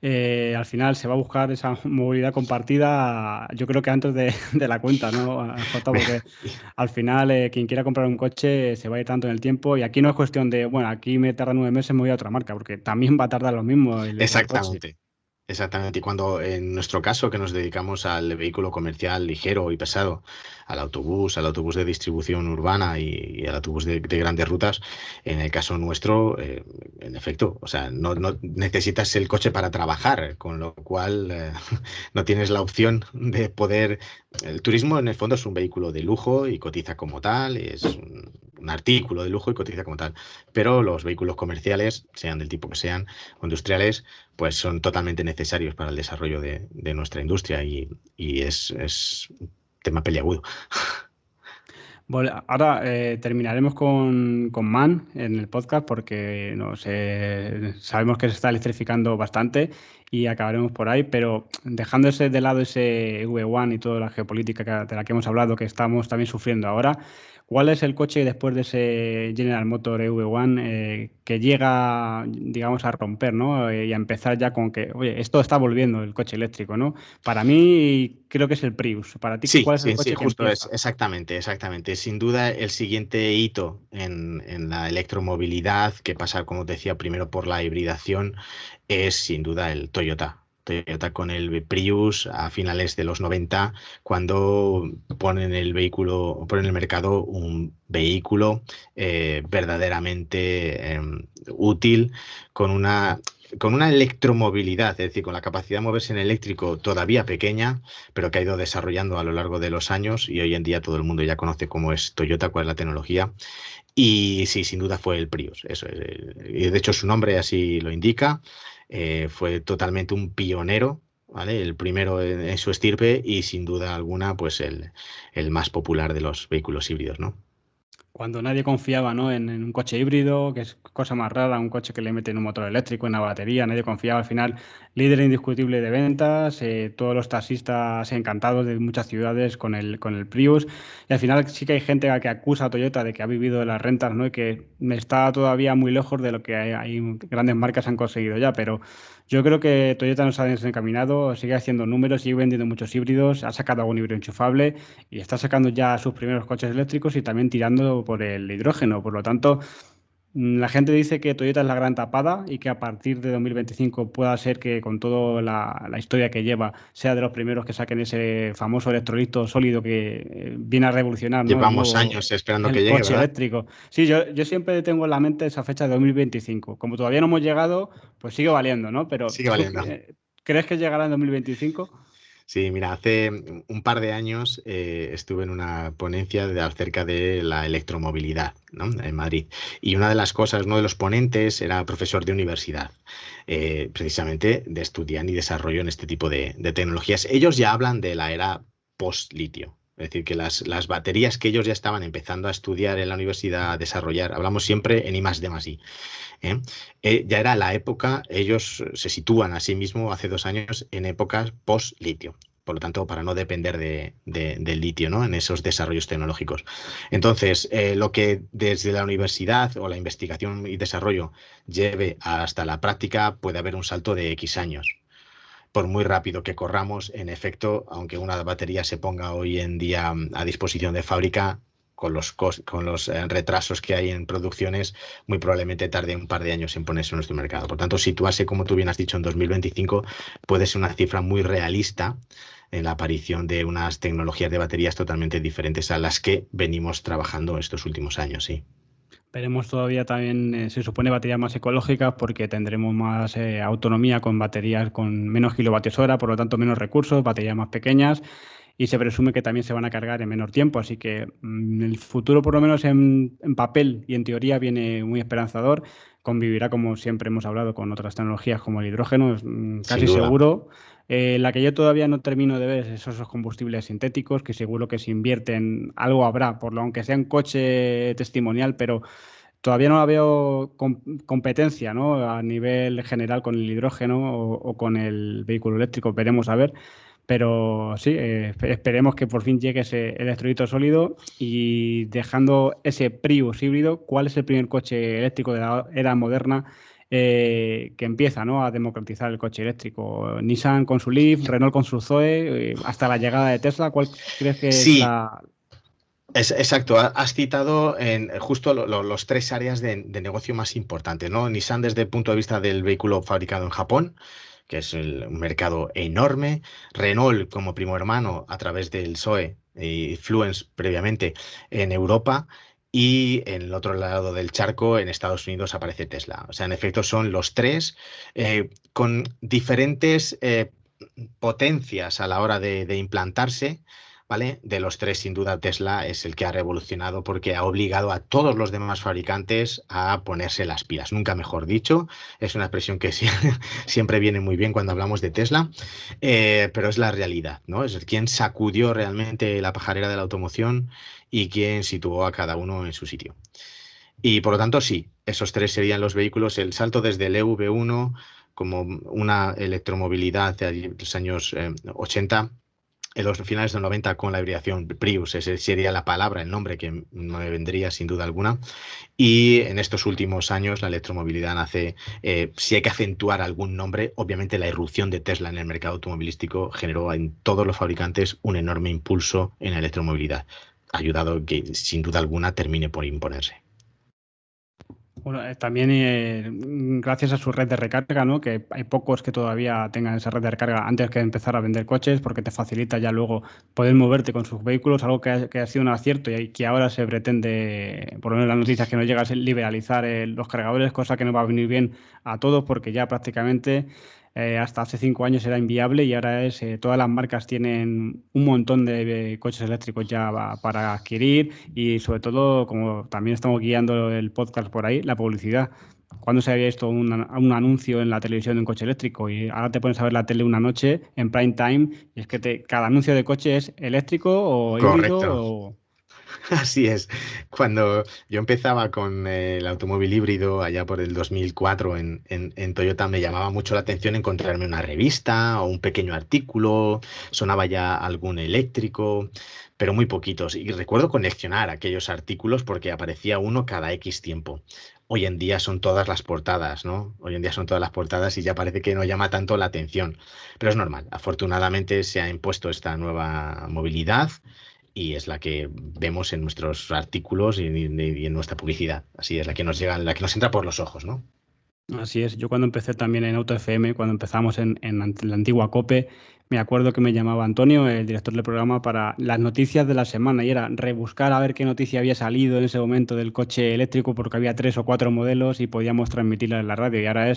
Al final se va a buscar esa movilidad compartida, yo creo que antes de la cuenta, ¿no, Jota? Porque al final quien quiera comprar un coche se va a ir tanto en el tiempo y aquí no es cuestión de, bueno, aquí me tarda 9 meses, me voy a otra marca, porque también va a tardar lo mismo el coche. Exactamente. Exactamente. Y cuando en nuestro caso, que nos dedicamos al vehículo comercial ligero y pesado, al autobús de distribución urbana y al autobús de grandes rutas, en el caso nuestro, en efecto, o sea, no necesitas el coche para trabajar, con lo cual no tienes la opción de poder. El turismo, en el fondo, es un vehículo de lujo y cotiza como tal, es un artículo de lujo y cotiza como tal. Pero los vehículos comerciales, sean del tipo que sean, o industriales, pues son totalmente necesarios para el desarrollo de nuestra industria y es un tema peliagudo. Bueno, ahora terminaremos con MAN en el podcast porque no sé, sabemos que se está electrificando bastante y acabaremos por ahí, pero dejándose de lado ese V1 y toda la geopolítica de la que hemos hablado, que estamos también sufriendo ahora, ¿cuál es el coche después de ese General Motors V1 que llega, digamos, a romper, ¿no? Y a empezar ya con que, oye, esto está volviendo el coche eléctrico, ¿no? Para mí creo que es el Prius. Para ti, Sí, ¿cuál es el sí, sí, coche que justo es, empieza? exactamente, exactamente. Sin duda, el siguiente hito en la electromovilidad, que pasa, como te decía, primero por la hibridación, es sin duda el Toyota. Toyota con el Prius a finales de los 90, cuando ponen en el mercado un vehículo verdaderamente útil, con una electromovilidad, es decir, con la capacidad de moverse en eléctrico todavía pequeña, pero que ha ido desarrollando a lo largo de los años y hoy en día todo el mundo ya conoce cómo es Toyota, cuál es la tecnología. Y sí, sin duda fue el Prius, eso es. Y de hecho su nombre así lo indica, fue totalmente un pionero, ¿vale? El primero en su estirpe y sin duda alguna pues el más popular de los vehículos híbridos, ¿no? Cuando nadie confiaba, ¿no? En un coche híbrido, que es cosa más rara, un coche que le meten un motor eléctrico, una batería, nadie confiaba. Al final, líder indiscutible de ventas, todos los taxistas encantados de muchas ciudades con el Prius. Y al final sí que hay gente que acusa a Toyota de que ha vivido de las rentas, ¿no? Y que está todavía muy lejos de lo que hay grandes marcas han conseguido ya. Pero yo creo que Toyota nos ha desencaminado, sigue haciendo números, sigue vendiendo muchos híbridos, ha sacado algún híbrido enchufable y está sacando ya sus primeros coches eléctricos y también tirando por el hidrógeno. Por lo tanto, la gente dice que Toyota es la gran tapada y que a partir de 2025 pueda ser que con toda la historia que lleva sea de los primeros que saquen ese famoso electrolito sólido que viene a revolucionar, ¿no? El Llevamos nuevo años esperando que el llegue, coche ¿verdad? eléctrico. Sí, yo siempre tengo en la mente esa fecha de 2025. Como todavía no hemos llegado, pues sigue valiendo, ¿no? Pero Sigue ¿tú valiendo. crees que llegará en 2025? Sí, mira, hace un par de años estuve en una ponencia acerca de la electromovilidad, ¿no? En Madrid. Y una de las cosas, uno de los ponentes era profesor de universidad, precisamente de estudiar y desarrollo en este tipo de tecnologías. Ellos ya hablan de la era post-litio. Es decir, que las baterías que ellos ya estaban empezando a estudiar en la universidad, a desarrollar, hablamos siempre en I+D+I. ¿Eh? Ya era la época, ellos se sitúan a sí mismos hace 2 años en épocas post-litio. Por lo tanto, para no depender del litio, ¿no? En esos desarrollos tecnológicos. Entonces, lo que desde la universidad o la investigación y desarrollo lleve hasta la práctica, puede haber un salto de X años. Por muy rápido que corramos, en efecto, aunque una batería se ponga hoy en día a disposición de fábrica, con los retrasos que hay en producciones, muy probablemente tarde un par de años en ponerse en nuestro mercado. Por tanto, situarse, como tú bien has dicho, en 2025 puede ser una cifra muy realista en la aparición de unas tecnologías de baterías totalmente diferentes a las que venimos trabajando estos últimos años, sí. Veremos todavía también, se supone, baterías más ecológicas porque tendremos más autonomía con baterías con menos kilovatios hora, por lo tanto menos recursos, baterías más pequeñas y se presume que también se van a cargar en menor tiempo. Así que el futuro, por lo menos en papel y en teoría, viene muy esperanzador. Convivirá, como siempre hemos hablado, con otras tecnologías como el hidrógeno, es Sin casi duda. seguro. La que yo todavía no termino de ver es esos combustibles sintéticos, que seguro que si invierten algo habrá, por lo aunque sea un coche testimonial, pero todavía no la veo competencia, ¿no? A nivel general con el hidrógeno o con el vehículo eléctrico, veremos a ver. Pero sí, esperemos que por fin llegue ese electrolito sólido y dejando ese Prius híbrido, ¿cuál es el primer coche eléctrico de la era moderna que empieza, ¿no?, a democratizar el coche eléctrico? Nissan con su Leaf, Renault con su Zoe, hasta la llegada de Tesla, ¿cuál crees que es Sí, la... exacto. Has citado justo los tres áreas de negocio más importantes, ¿no? Nissan desde el punto de vista del vehículo fabricado en Japón, que es un mercado enorme. Renault como primo hermano a través del Zoe y Fluence previamente en Europa. Y en el otro lado del charco, en Estados Unidos, aparece Tesla. O sea, en efecto, son los tres con diferentes potencias a la hora de implantarse. ¿Vale? De los tres, sin duda, Tesla es el que ha revolucionado porque ha obligado a todos los demás fabricantes a ponerse las pilas. Nunca mejor dicho. Es una expresión que siempre viene muy bien cuando hablamos de Tesla, pero es la realidad, ¿no? Es quien sacudió realmente la pajarera de la automoción y quien situó a cada uno en su sitio. Y por lo tanto, sí, esos tres serían los vehículos. El salto desde el EV1 como una electromovilidad de los años 80 en los finales de los 90 con la hibridación Prius, ese sería la palabra, el nombre que me vendría sin duda alguna. Y en estos últimos años la electromovilidad nace, si hay que acentuar algún nombre, obviamente la irrupción de Tesla en el mercado automovilístico generó en todos los fabricantes un enorme impulso en la electromovilidad, ayudado que sin duda alguna termine por imponerse. Bueno, también gracias a su red de recarga, ¿no? Que hay pocos que todavía tengan esa red de recarga antes que empezar a vender coches, porque te facilita ya luego poder moverte con sus vehículos, algo que ha sido un acierto y que ahora se pretende, por lo menos las noticias que nos llegan, es liberalizar los cargadores, cosa que nos va a venir bien a todos, porque ya prácticamente hasta hace 5 años era inviable y ahora todas las marcas tienen un montón de coches eléctricos ya para adquirir y sobre todo, como también estamos guiando el podcast por ahí, la publicidad. ¿Cuándo se había visto un anuncio en la televisión de un coche eléctrico? Y ahora te pones a ver la tele una noche en prime time y es que cada anuncio de coche es eléctrico o híbrido Correcto. o... Así es. Cuando yo empezaba con el automóvil híbrido allá por el 2004 en Toyota, me llamaba mucho la atención encontrarme una revista o un pequeño artículo, sonaba ya algún eléctrico, pero muy poquitos. Y recuerdo coleccionar aquellos artículos porque aparecía uno cada X tiempo. Hoy en día son todas las portadas, ¿no? Hoy en día son todas las portadas y ya parece que no llama tanto la atención. Pero es normal. Afortunadamente se ha impuesto esta nueva movilidad y es la que vemos en nuestros artículos y en nuestra publicidad. Así es la que nos llega, la que nos entra por los ojos, ¿no? Así es, yo cuando empecé también en Auto FM, cuando empezamos en la antigua COPE, me acuerdo que me llamaba Antonio, el director del programa, para las noticias de la semana y era rebuscar a ver qué noticia había salido en ese momento del coche eléctrico porque había 3 o 4 modelos y podíamos transmitirla en la radio y ahora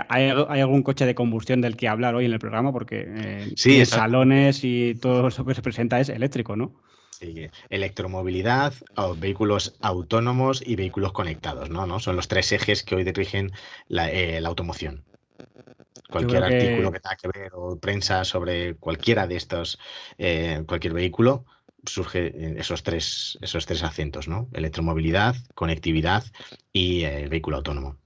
¿hay algún coche de combustión del que hablar hoy en el programa? Porque Sí, en exacto. salones y todo eso que se presenta es eléctrico, ¿no? Sí, electromovilidad, vehículos autónomos y vehículos conectados, ¿no? ¿No? Son los tres ejes que hoy dirigen la automoción. Yo Cualquier creo artículo que que tenga que ver o prensa sobre cualquiera de estos, cualquier vehículo, surge en esos tres acentos, ¿no? Electromovilidad, conectividad y vehículo autónomo.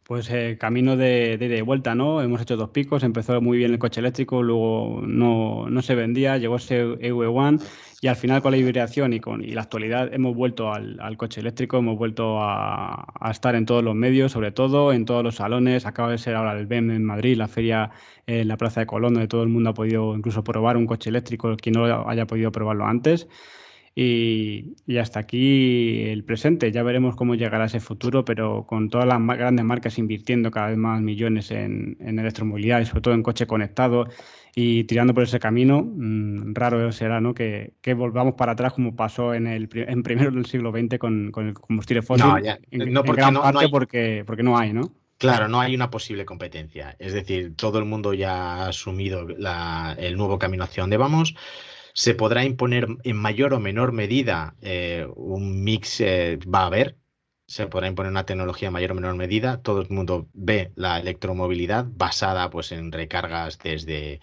pues camino de ida y vuelta, ¿no? Hemos hecho 2 picos, empezó muy bien el coche eléctrico, luego no se vendía, llegó ese EV1 y al final con la hibridación y la actualidad hemos vuelto al coche eléctrico, hemos vuelto a estar en todos los medios, sobre todo en todos los salones. Acaba de ser ahora el BEM en Madrid, la feria en la Plaza de Colón, donde todo el mundo ha podido incluso probar un coche eléctrico, quien no haya podido probarlo antes. Y hasta aquí el presente. Ya veremos cómo llegará ese futuro, pero con todas las grandes marcas invirtiendo cada vez más millones en electromovilidad y sobre todo en coche conectado y tirando por ese camino, raro será, ¿no? Que volvamos para atrás como pasó en primero del siglo XX con el combustible No, fósil, ya, no, en porque gran no parte hay, porque no hay, ¿no? claro, no hay una posible competencia. Es decir, todo el mundo ya ha asumido el nuevo camino hacia donde vamos. Se podrá imponer en mayor o menor medida un mix, va a haber. Se podrá imponer una tecnología en mayor o menor medida. Todo el mundo ve la electromovilidad basada pues, en recargas desde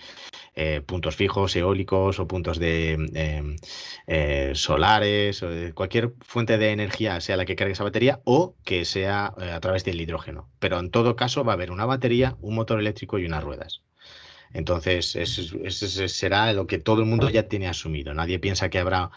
puntos fijos, eólicos o puntos de solares, o de cualquier fuente de energía, sea la que cargue esa batería o que sea a través del hidrógeno. Pero en todo caso va a haber una batería, un motor eléctrico y unas ruedas. Entonces, eso será lo que todo el mundo ya tiene asumido. Nadie piensa que habrá,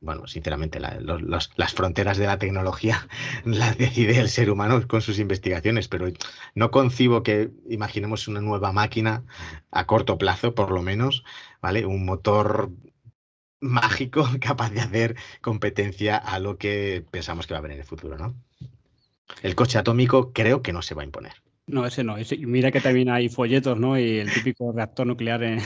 bueno, sinceramente, las fronteras de la tecnología las decide el ser humano con sus investigaciones, pero no concibo que imaginemos una nueva máquina a corto plazo, por lo menos, ¿vale? Un motor mágico capaz de hacer competencia a lo que pensamos que va a haber en el futuro, ¿no? El coche atómico creo que no se va a imponer. No, ese no. Mira que también hay folletos, ¿no? Y el típico reactor nuclear en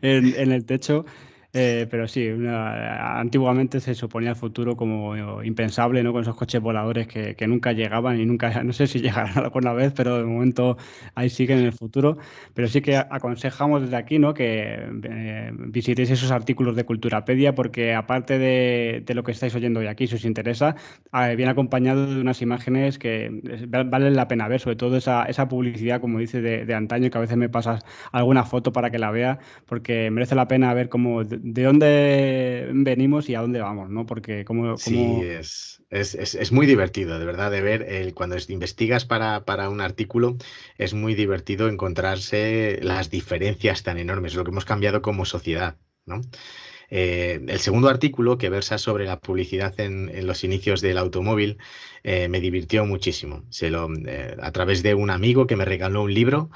el techo. Pero sí, antiguamente se suponía el futuro como impensable, ¿no? Con esos coches voladores que nunca llegaban y nunca, no sé si llegarán alguna vez, pero de momento ahí siguen en el futuro. Pero sí que aconsejamos desde aquí, ¿no? Que visitéis esos artículos de Culturapedia, porque aparte de lo que estáis oyendo hoy aquí, si os interesa, viene acompañado de unas imágenes que valen la pena ver, sobre todo esa publicidad, como dice, de antaño, que a veces me pasas alguna foto para que la vea, porque merece la pena ver cómo, de dónde venimos y a dónde vamos, ¿no? Porque Sí, es muy divertido, de verdad, de ver. Cuando investigas para un artículo, es muy divertido encontrarse las diferencias tan enormes, lo que hemos cambiado como sociedad, ¿no? El segundo artículo, que versa sobre la publicidad en los inicios del automóvil, me divirtió muchísimo. A través de un amigo que me regaló un libro,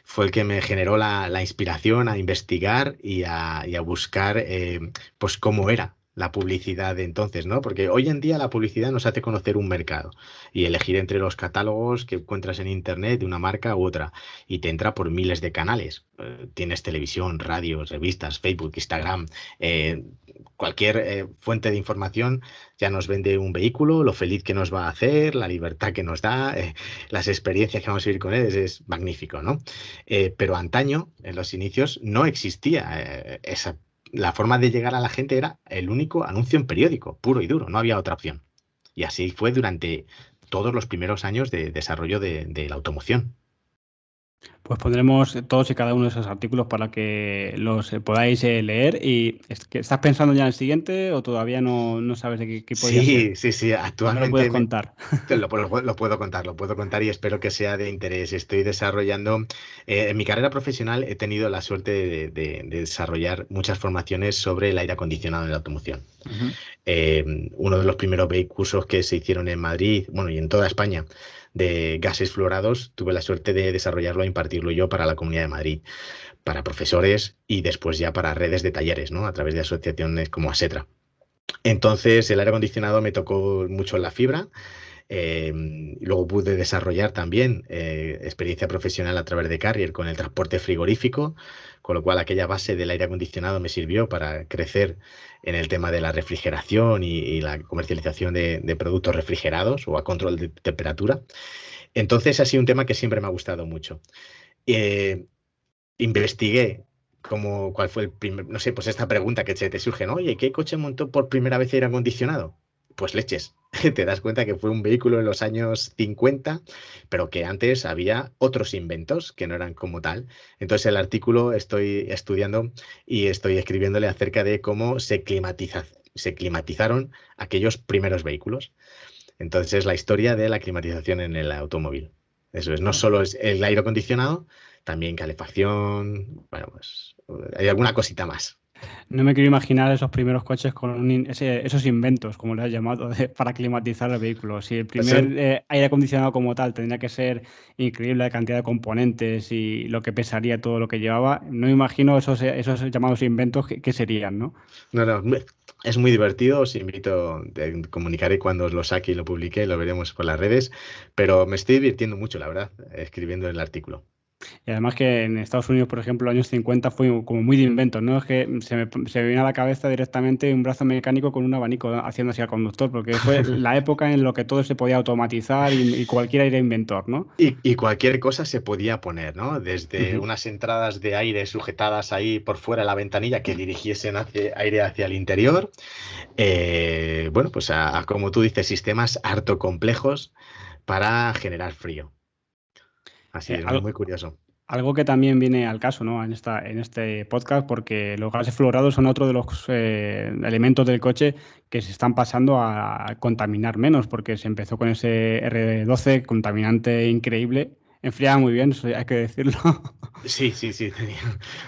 fue el que me generó la inspiración a investigar y a buscar pues cómo era la publicidad de entonces, ¿no? Porque hoy en día la publicidad nos hace conocer un mercado y elegir entre los catálogos que encuentras en internet de una marca u otra y te entra por miles de canales. Tienes televisión, radios, revistas, Facebook, Instagram, eh, cualquier fuente de información ya nos vende un vehículo, lo feliz que nos va a hacer, la libertad que nos da, las experiencias que vamos a vivir con él, es magnífico, ¿no? Pero antaño, en los inicios, no existía la forma de llegar a la gente era el único anuncio en periódico, puro y duro, no había otra opción. Y así fue durante todos los primeros años de desarrollo de la automoción. pues pondremos todos y cada uno de esos artículos para que los podáis leer. ¿Y estás pensando ya en el siguiente o todavía no sabes de qué podría ser? Sí, sí, sí, ¿O me lo puedes actualmente contar? lo puedo contar y espero que sea de interés. Estoy desarrollando, en mi carrera profesional he tenido la suerte de desarrollar muchas formaciones sobre el aire acondicionado en la automoción. Ujú. Uno de los primeros cursos que se hicieron en Madrid, bueno, y en toda España, de gases fluorados, tuve la suerte de desarrollarlo e impartirlo yo para la Comunidad de Madrid, para profesores y después ya para redes de talleres, ¿no? A través de asociaciones como ASETRA. Entonces, el aire acondicionado me tocó mucho en la fibra. Luego pude desarrollar también experiencia profesional a través de Carrier con el transporte frigorífico, con lo cual aquella base del aire acondicionado me sirvió para crecer en el tema de la refrigeración y la comercialización de productos refrigerados o a control de temperatura. Entonces ha sido un tema que siempre me ha gustado mucho. Eh, Investigué cuál fue el primer, no sé, pues esta pregunta que se te surge, ¿no? Oye, ¿qué coche montó por primera vez aire acondicionado? Pues leches, te das cuenta que fue un vehículo en los años 50, pero que antes había otros inventos que no eran como tal. Entonces el artículo estoy estudiando y estoy escribiéndole acerca de cómo se climatizaron aquellos primeros vehículos. Entonces es la historia de la climatización en el automóvil. Eso es, no solo es el aire acondicionado, también calefacción, bueno, pues hay alguna cosita más. No me quiero imaginar esos primeros coches con esos inventos, como les has llamado, para climatizar el vehículo. Si el primer Son, aire acondicionado como tal tendría que ser increíble la cantidad de componentes y lo que pesaría todo lo que llevaba, no me imagino esos llamados inventos que serían, ¿no? no, no, es muy divertido, os invito, comunicaré cuando os lo saque y lo publique, lo veremos por las redes, pero me estoy divirtiendo mucho, la verdad, escribiendo el artículo. Y además que en Estados Unidos, por ejemplo, los años 50 fue como muy de inventos, ¿no? Es que se me viene a la cabeza directamente un brazo mecánico con un abanico haciendo así al conductor, porque fue la época en la que todo se podía automatizar y cualquiera era inventor, ¿no? Y cualquier cosa se podía poner, ¿no? Desde Ujú. unas entradas de aire sujetadas ahí por fuera de la ventanilla que dirigiesen aire hacia el interior. Bueno, pues como tú dices, sistemas harto complejos para generar frío. Así Eh, es muy, al- muy curioso. Algo que también viene al caso, ¿no? En este podcast, porque los gases fluorados son otro de los elementos del coche que se están pasando a contaminar menos, porque se empezó con ese R12, contaminante increíble. Enfriaba muy bien, eso hay que decirlo. Sí, sí, sí, tenía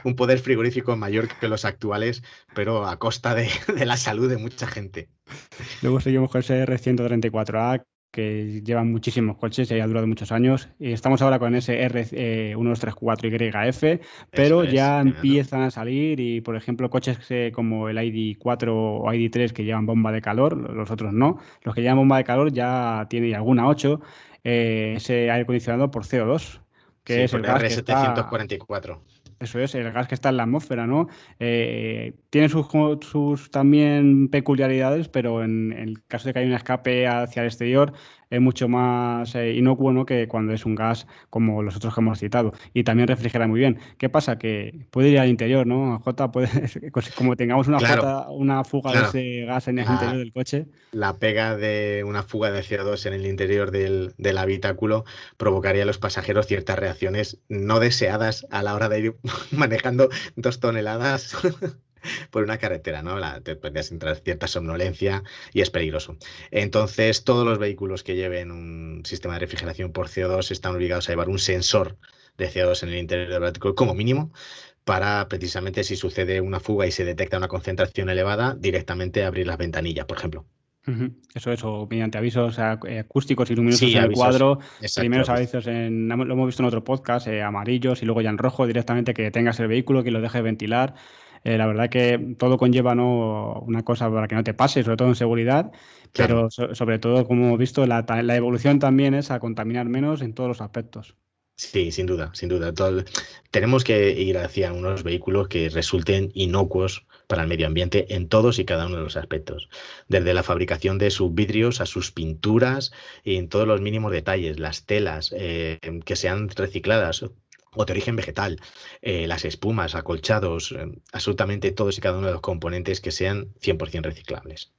un poder frigorífico mayor que los actuales, pero a costa de la salud de mucha gente. Luego seguimos con ese R134A, que llevan muchísimos coches y ha durado muchos años. Y estamos ahora con ese R1234YF, Eso pero es, ya tremendo. empiezan a salir y, por ejemplo, coches como el ID4 o ID3 que llevan bomba de calor, los otros no. Los que llevan bomba de calor ya tienen y alguna 8, ese aire acondicionado por CO2, que Sí, es el por gas r que setecientos está. cuarenta y cuatro. Eso es, el gas que está en la atmósfera, ¿no? Tiene sus también peculiaridades, pero en el caso de que haya un escape hacia el exterior, es mucho más inocuo, ¿no? Que cuando es un gas como los otros que hemos citado. Y también refrigera muy bien. ¿Qué pasa? Que puede ir al interior, ¿no? Jota, puede, como tengamos Claro, una fuga de claro. ese gas en el interior La, del coche. la pega de una fuga de CO2 en el interior del habitáculo provocaría a los pasajeros ciertas reacciones no deseadas a la hora de ir manejando 2 toneladas por una carretera, ¿no? Te podrías entrar cierta somnolencia y es peligroso. Entonces, todos los vehículos que lleven un sistema de refrigeración por CO2 están obligados a llevar un sensor de CO2 en el interior del vehículo como mínimo para precisamente si sucede una fuga y se detecta una concentración elevada, directamente abrir las ventanillas, por ejemplo. Ujú. O mediante avisos acústicos y luminosos Sí, en el avisos. cuadro, Exacto, primeros avisos lo hemos visto en otro podcast, amarillos y luego ya en rojo directamente que tengas el vehículo, que lo dejes ventilar. La verdad que todo conlleva, ¿no? Una cosa para que no te pase, sobre todo en seguridad, claro. pero sobre todo, como hemos visto, la evolución también es a contaminar menos en todos los aspectos. Sí, sin duda, sin duda. Tenemos que ir hacia unos vehículos que resulten inocuos para el medio ambiente en todos y cada uno de los aspectos, desde la fabricación de sus vidrios a sus pinturas y en todos los mínimos detalles, las telas que sean recicladas o de origen vegetal, las espumas, acolchados, absolutamente todos y cada uno de los componentes que sean 100% reciclables.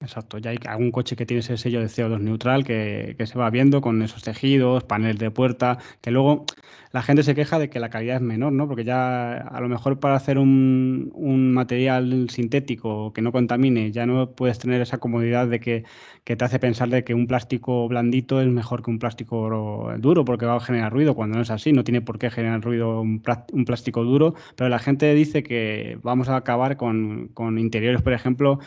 Exacto, ya hay algún coche que tiene ese sello de CO2 neutral que se va viendo con esos tejidos, panel de puerta, que luego la gente se queja de que la calidad es menor, ¿no? Porque ya a lo mejor para hacer un material sintético que no contamine, ya no puedes tener esa comodidad que te hace pensar de que un plástico blandito es mejor que un plástico duro porque va a generar ruido, cuando no es así, no tiene por qué generar ruido un plástico duro, pero la gente dice que vamos a acabar con interiores, por ejemplo,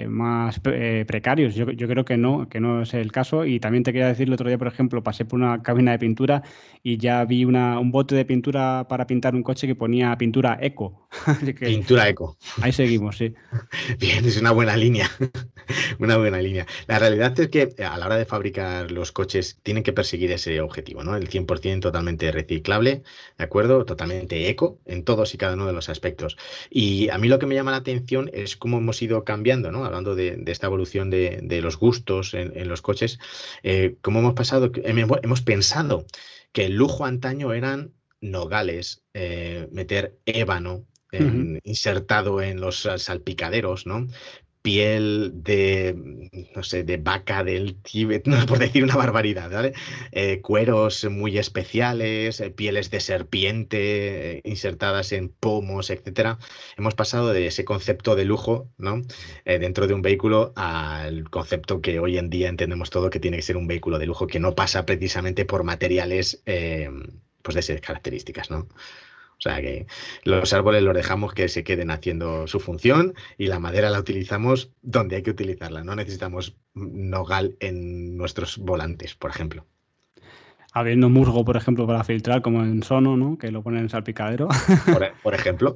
más precarios. Yo creo que no es el caso. Y también te quería decir, el otro día, por ejemplo, pasé por una cabina de pintura y ya vi un bote de pintura para pintar un coche que ponía pintura eco. Así que Pintura eco. ahí seguimos, sí. Bien, es una buena línea. Una buena línea. La realidad es que a la hora de fabricar los coches tienen que perseguir ese objetivo, ¿no? El 100% totalmente reciclable, ¿de acuerdo? Totalmente eco en todos y cada uno de los aspectos. Y a mí lo que me llama la atención es cómo hemos ido cambiando, ¿no? Hablando de esta evolución de los gustos en los coches, cómo hemos pasado, hemos pensado que el lujo antaño eran nogales, meter ébano Ujú. insertado en los salpicaderos, ¿no? Piel de, no sé, de vaca del Tíbet, no, por decir una barbaridad, ¿vale? Cueros muy especiales, pieles de serpiente insertadas en pomos, etcétera. Hemos pasado de ese concepto de lujo, ¿no? Dentro de un vehículo al concepto que hoy en día entendemos todo que tiene que ser un vehículo de lujo que no pasa precisamente por materiales, pues de esas características, ¿no? O sea que los árboles los dejamos que se queden haciendo su función y la madera la utilizamos donde hay que utilizarla. No necesitamos nogal en nuestros volantes, por ejemplo. Habiendo musgo, por ejemplo, para filtrar, como en Sono, ¿no? Que lo ponen en salpicadero. Por ejemplo.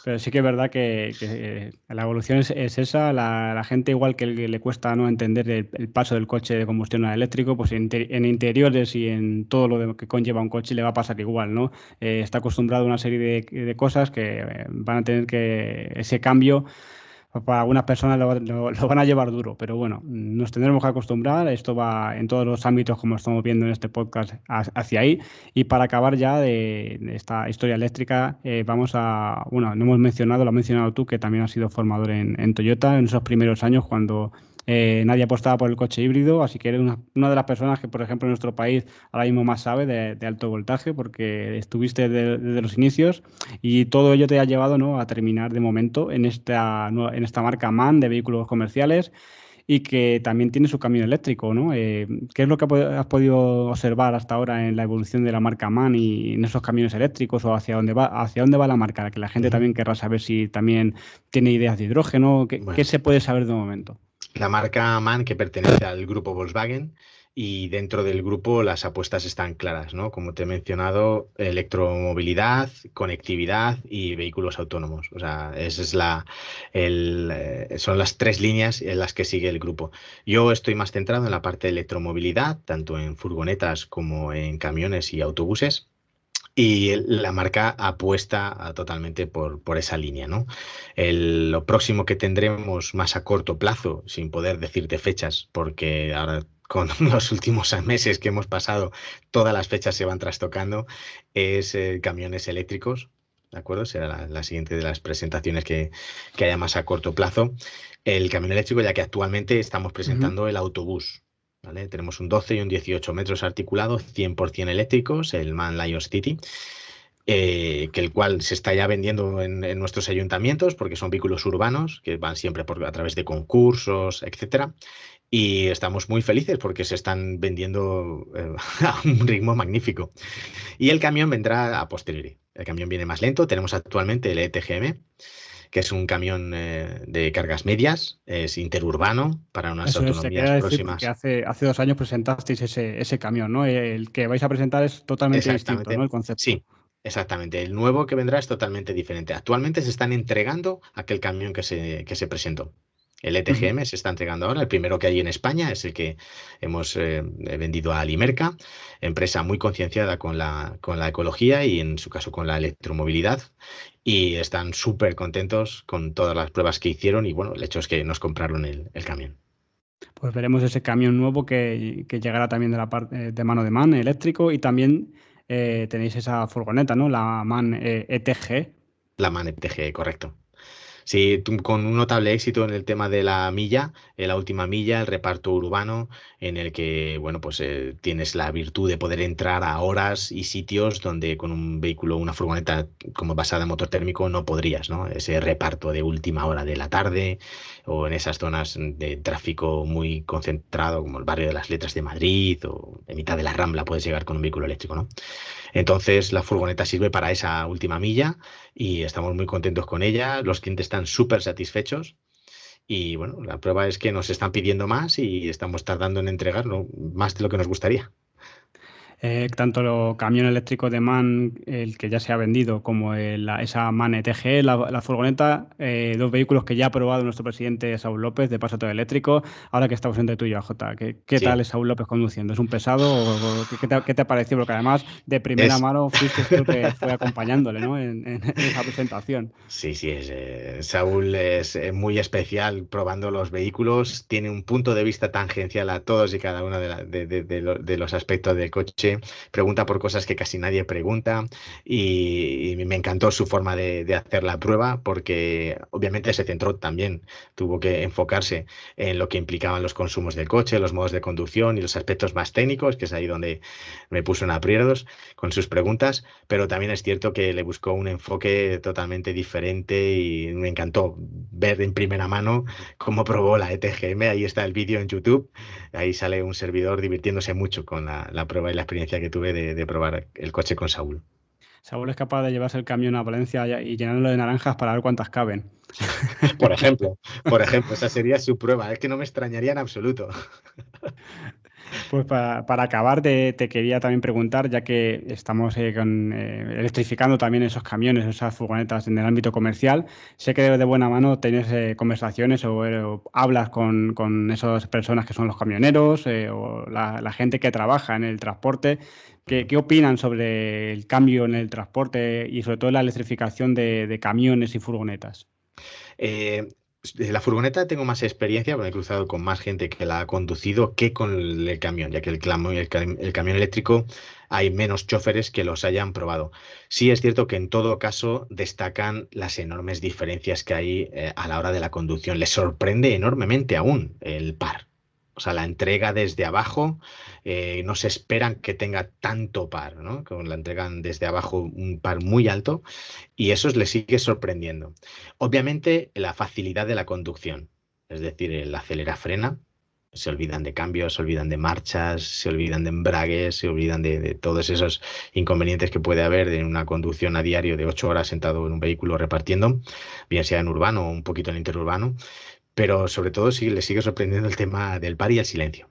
Pero sí que es verdad que la evolución es esa. La gente, igual que le cuesta no entender el paso del coche de combustión al eléctrico, pues en interiores y en todo lo que conlleva un coche le va a pasar igual, ¿no? Está acostumbrado a una serie de cosas que van a tener que ese cambio. Para algunas personas lo van a llevar duro, pero bueno, nos tendremos que acostumbrar. Esto va en todos los ámbitos, como estamos viendo en este podcast, hacia ahí. Y para acabar ya de esta historia eléctrica, vamos a, bueno, no hemos mencionado, lo has mencionado tú, que también has sido formador en Toyota en esos primeros años cuando nadie apostaba por el coche híbrido, así que eres una de las personas que, por ejemplo, en nuestro país ahora mismo más sabe de alto voltaje, porque estuviste desde los inicios y todo ello te ha llevado, ¿no?, a terminar de momento en esta marca MAN de vehículos comerciales y que también tiene su camión eléctrico, ¿no? ¿Qué es lo que has podido observar hasta ahora en la evolución de la marca MAN y en esos camiones eléctricos o hacia dónde va la marca? Que la gente Ujú. también querrá saber si también tiene ideas de hidrógeno. ¿Qué Bueno, se puede saber de momento? la marca MAN que pertenece al grupo Volkswagen y dentro del grupo las apuestas están claras, ¿no? Como te he mencionado, electromovilidad, conectividad y vehículos autónomos. O sea, esa es son las tres líneas en las que sigue el grupo. Yo estoy más centrado en la parte de electromovilidad, tanto en furgonetas como en camiones y autobuses. Y la marca apuesta totalmente por esa línea, ¿no? Lo próximo que tendremos más a corto plazo, sin poder decirte fechas, porque ahora con los últimos meses que hemos pasado, todas las fechas se van trastocando, es camiones eléctricos, ¿de acuerdo? Será la siguiente de las presentaciones que haya más a corto plazo. El camión eléctrico, ya que actualmente estamos Ujú. presentando el autobús. ¿Vale? Tenemos un 12 y un 18 metros articulados, 100% eléctricos, el MAN Lions City, que el cual se está ya vendiendo en nuestros ayuntamientos porque son vehículos urbanos que van siempre a través de concursos, etcétera. Y estamos muy felices porque se están vendiendo a un ritmo magnífico. Y el camión vendrá a posteriori. El camión viene más lento. Tenemos actualmente el ETGM, que es un camión de cargas medias, es interurbano para unas Eso es, te quería autonomías decir porque próximas. hace 2 años presentasteis ese camión, ¿no? El que vais a presentar es totalmente distinto, ¿no? Exactamente, El concepto. sí, exactamente. El nuevo que vendrá es totalmente diferente. Actualmente se están entregando aquel camión que se presentó. El Ujú. ETGM se está entregando ahora. El primero que hay en España es el que hemos vendido a Alimerca, empresa muy concienciada con la ecología y en su caso con la electromovilidad. Y están súper contentos con todas las pruebas que hicieron y bueno, el hecho es que nos compraron el camión. Pues veremos ese camión nuevo que llegará también de la parte de mano de man eléctrico y también tenéis esa furgoneta, ¿no? La MAN ETG. La MAN ETG, correcto. Sí, con un notable éxito en el tema de la milla, la última milla, el reparto urbano, en el que, bueno, pues tienes la virtud de poder entrar a horas y sitios donde con un vehículo, una furgoneta como basada en motor térmico no podrías, ¿no? Ese reparto de última hora de la tarde o en esas zonas de tráfico muy concentrado, como el barrio de las Letras de Madrid o en mitad de la Rambla puedes llegar con un vehículo eléctrico, ¿no? Entonces la furgoneta sirve para esa última milla y estamos muy contentos con ella. Los clientes están súper satisfechos y bueno, la prueba es que nos están pidiendo más y estamos tardando en entregarlo más de lo que nos gustaría. Tanto el camión eléctrico de MAN, el que ya se ha vendido, como esa MAN ETG, la furgoneta, dos vehículos que ya ha probado nuestro presidente Saúl López de paso todo eléctrico. Ahora que estamos entre tú y yo, Jota, ¿qué tal Sí, es Saúl López conduciendo? ¿Es un pesado o qué te ha parecido? Porque además de primera es... mano fuiste tú el que fue acompañándole, ¿no? En esa presentación. Sí, sí, Saúl es muy especial probando los vehículos, tiene un punto de vista tangencial a todos y cada uno de los aspectos del coche, pregunta por cosas que casi nadie pregunta y me encantó su forma de hacer la prueba porque obviamente se centró también, tuvo que enfocarse en lo que implicaban los consumos del coche, los modos de conducción y los aspectos más técnicos, que es ahí donde me puso en aprietos con sus preguntas, pero también es cierto que le buscó un enfoque totalmente diferente y me encantó ver en primera mano cómo probó la ETGM. Ahí está el vídeo en YouTube, ahí sale un servidor divirtiéndose mucho con la prueba y la experiencia que tuve de probar el coche con Saúl. Saúl es capaz de llevarse el camión a Valencia y llenarlo de naranjas para ver cuántas caben. Por ejemplo, esa sería su prueba. Es que no me extrañaría en absoluto. Pues para acabar, te quería también preguntar, ya que estamos electrificando también esos camiones, esas furgonetas en el ámbito comercial, sé que de buena mano tienes conversaciones o hablas con esas personas que son los camioneros o la gente que trabaja en el transporte. ¿Qué opinan sobre el cambio en el transporte y sobre todo la electrificación de camiones y furgonetas? Eh, de la furgoneta tengo más experiencia, porque me he cruzado con más gente que la ha conducido que con el camión, ya que el camión eléctrico hay menos choferes que los hayan probado. Sí es cierto que en todo caso destacan las enormes diferencias que hay a la hora de la conducción. Les sorprende enormemente aún el par. O sea, la entrega desde abajo, no se esperan que tenga tanto par, ¿no? Que la entregan desde abajo un par muy alto y eso les sigue sorprendiendo. Obviamente, la facilidad de la conducción, es decir, el acelera-frena, se olvidan de cambios, se olvidan de marchas, se olvidan de embragues, se olvidan de todos esos inconvenientes que puede haber en una conducción a diario de 8 horas sentado en un vehículo repartiendo, bien sea en urbano o un poquito en interurbano, pero sobre todo sí, les sigue sorprendiendo el tema del par y el silencio.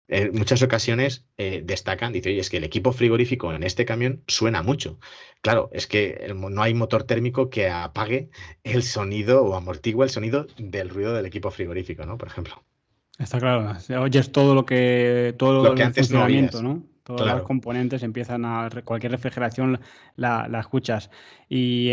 En muchas ocasiones destacan, dice, oye, es que el equipo frigorífico en este camión suena mucho. Claro, es que no hay motor térmico que apague el sonido o amortigua el sonido del ruido del equipo frigorífico, ¿no? Por ejemplo. Está claro, oyes todo Lo que el antes no funcionamiento, oías. ¿no? Todas las Claro. componentes empiezan cualquier refrigeración la escuchas. Y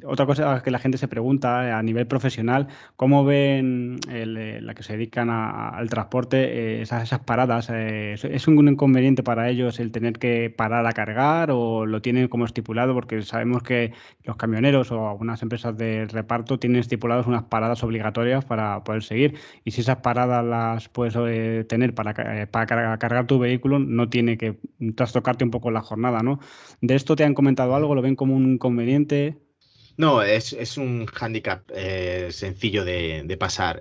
otra cosa que la gente se pregunta a nivel profesional, ¿cómo ven la que se dedican al transporte, esas paradas? ¿Es un inconveniente para ellos el tener que parar a cargar o lo tienen como estipulado? Porque sabemos que los camioneros o algunas empresas de reparto tienen estipuladas unas paradas obligatorias para poder seguir. Y si esas paradas las puedes tener para cargar tu vehículo, no tiene que trastocarte un poco la jornada, ¿no? ¿De esto te han comentado algo? ¿Lo ven como un inconveniente? No, es un hándicap sencillo de pasar.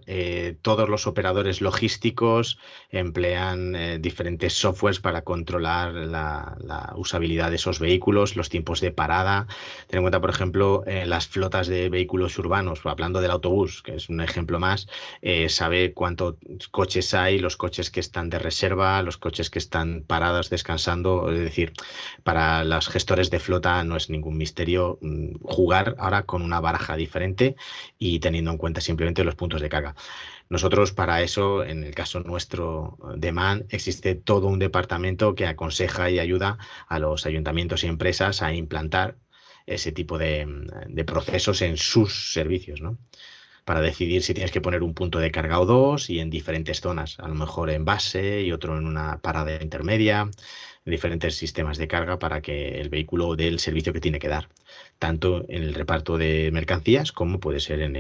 Todos los operadores logísticos emplean diferentes softwares para controlar la usabilidad de esos vehículos, los tiempos de parada. Ten en cuenta, por ejemplo, las flotas de vehículos urbanos, hablando del autobús, que es un ejemplo más, sabe cuántos coches hay, los coches que están de reserva, los coches que están parados descansando. Es decir, para los gestores de flota no es ningún misterio jugar ahora con una baraja diferente y teniendo en cuenta simplemente los puntos de carga. Nosotros para eso, en el caso nuestro de MAN, existe todo un departamento que aconseja y ayuda a los ayuntamientos y empresas a implantar ese tipo de procesos en sus servicios, ¿no? Para decidir si tienes que poner un punto de carga o dos y en diferentes zonas, a lo mejor en base y otro en una parada intermedia, diferentes sistemas de carga para que el vehículo dé el servicio que tiene que dar, tanto en el reparto de mercancías como puede ser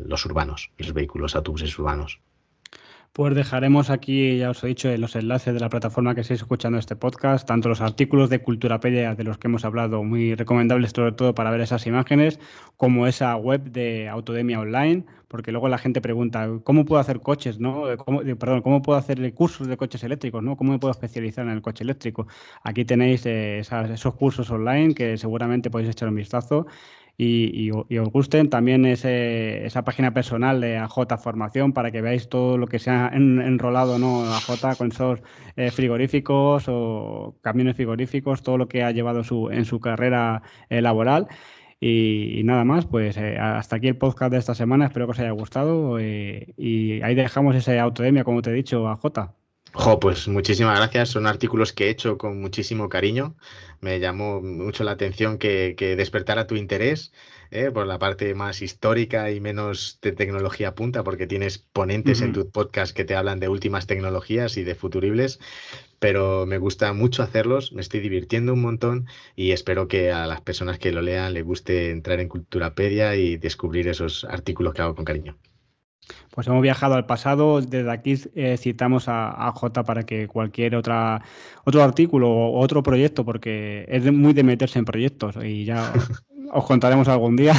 los urbanos, los vehículos autobuses urbanos. Pues dejaremos aquí, ya os he dicho, los enlaces de la plataforma que estáis escuchando este podcast, tanto los artículos de Culturapedia de los que hemos hablado, muy recomendables sobre todo para ver esas imágenes, como esa web de Autodemia Online, porque luego la gente pregunta, ¿cómo puedo hacer coches, no? ¿Cómo puedo hacer cursos de coches eléctricos, no? ¿Cómo me puedo especializar en el coche eléctrico? Aquí tenéis esos cursos online que seguramente podéis echar un vistazo y os gusten. También esa página personal de AJ Formación para que veáis todo lo que se ha enrolado, ¿no? AJ con esos frigoríficos o camiones frigoríficos, todo lo que ha llevado en su carrera laboral. Y nada más, pues hasta aquí el podcast de esta semana. Espero que os haya gustado y ahí dejamos ese Autodemia, como te he dicho, AJ. Pues muchísimas gracias. Son artículos que he hecho con muchísimo cariño. Me llamó mucho la atención que despertara tu interés por la parte más histórica y menos de tecnología punta, porque tienes ponentes en Ujú. tu podcast que te hablan de últimas tecnologías y de futuribles, pero me gusta mucho hacerlos, me estoy divirtiendo un montón y espero que a las personas que lo lean les guste entrar en Culturapedia y descubrir esos artículos que hago con cariño. Pues hemos viajado al pasado. Desde aquí citamos a Jota para que cualquier otro artículo o otro proyecto, porque es muy de meterse en proyectos y ya os contaremos algún día.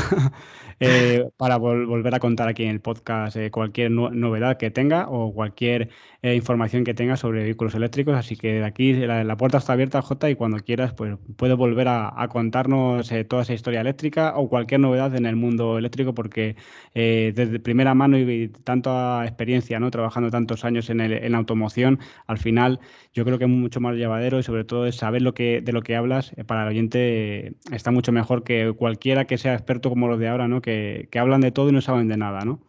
para volver a contar aquí en el podcast cualquier novedad que tenga o cualquier información que tenga sobre vehículos eléctricos. Así que de aquí la puerta está abierta, Jota, y cuando quieras, pues puedes volver a contarnos toda esa historia eléctrica o cualquier novedad en el mundo eléctrico, porque desde primera mano y tanta experiencia, ¿no? Trabajando tantos años en automoción, al final yo creo que es mucho más llevadero y sobre todo es saber de lo que hablas para el oyente está mucho mejor que cualquiera que sea experto como los de ahora, ¿no? Que hablan de todo y no saben de nada, ¿no?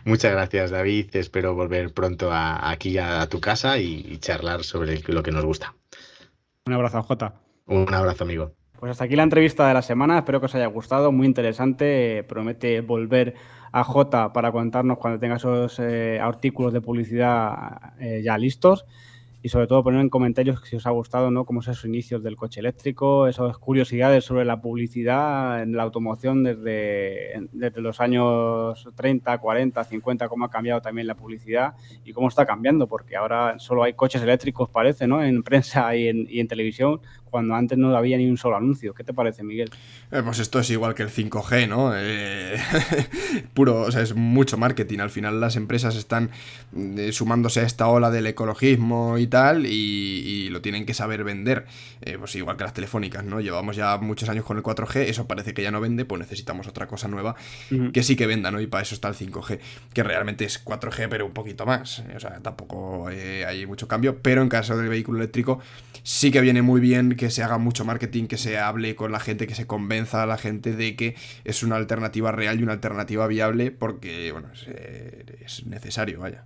Muchas gracias, David. Espero volver pronto aquí a tu casa y charlar sobre lo que nos gusta. Un abrazo, Jota. Un abrazo, amigo. Pues hasta aquí la entrevista de la semana. Espero que os haya gustado, muy interesante. Promete volver a Jota para contarnos cuando tenga esos artículos de publicidad ya listos. Y sobre todo poner en comentarios si os ha gustado, ¿no? Cómo son esos inicios del coche eléctrico, esas curiosidades sobre la publicidad en la automoción desde los años 30, 40, 50, cómo ha cambiado también la publicidad y cómo está cambiando, porque ahora solo hay coches eléctricos, parece, ¿no? En prensa y en televisión, cuando antes no había ni un solo anuncio. ¿Qué te parece, Miguel? Pues esto es igual que el 5G, ¿no? Puro, o sea, es mucho marketing. Al final las empresas están sumándose a esta ola del ecologismo y tal, y lo tienen que saber vender. Pues igual que las telefónicas, ¿no? Llevamos ya muchos años con el 4G, eso parece que ya no vende, pues necesitamos otra cosa nueva que sí que venda, ¿no? Y para eso está el 5G, que realmente es 4G, pero un poquito más. O sea, tampoco hay mucho cambio, pero en caso del vehículo eléctrico sí que viene muy bien que se haga mucho marketing, que se hable con la gente, que se convenza a la gente de que es una alternativa real y una alternativa viable, porque, bueno, es necesario, vaya.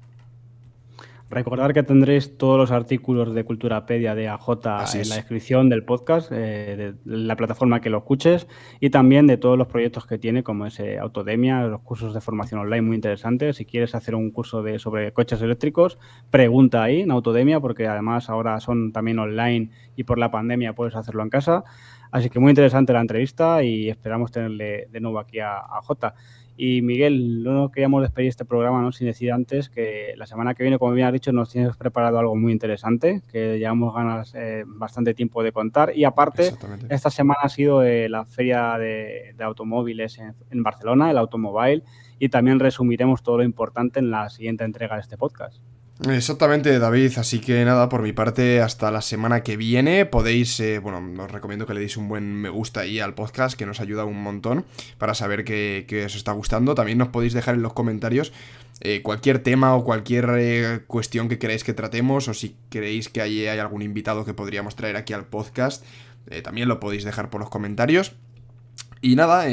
Recordar que tendréis todos los artículos de Culturapedia de AJ Así en la es. descripción del podcast, de la plataforma que lo escuches, y también de todos los proyectos que tiene, como es Autodemia, los cursos de formación online muy interesantes. Si quieres hacer un curso sobre coches eléctricos, pregunta ahí en Autodemia, porque además ahora son también online y por la pandemia puedes hacerlo en casa. Así que muy interesante la entrevista y esperamos tenerle de nuevo aquí a Jota. Y Miguel, no nos queríamos despedir este programa, ¿no? Sin decir antes que la semana que viene, como bien has dicho, nos tienes preparado algo muy interesante, que llevamos ganas bastante tiempo de contar. Y aparte, esta semana ha sido la feria de automóviles en Barcelona, el Automobile, y también resumiremos todo lo importante en la siguiente entrega de este podcast. Exactamente, David, así que nada, por mi parte, hasta la semana que viene podéis, bueno, os recomiendo que le deis un buen me gusta ahí al podcast, que nos ayuda un montón para saber que os está gustando. También nos podéis dejar en los comentarios cualquier tema o cualquier cuestión que queráis que tratemos, o si queréis que hay algún invitado que podríamos traer aquí al podcast, también lo podéis dejar por los comentarios. Y nada,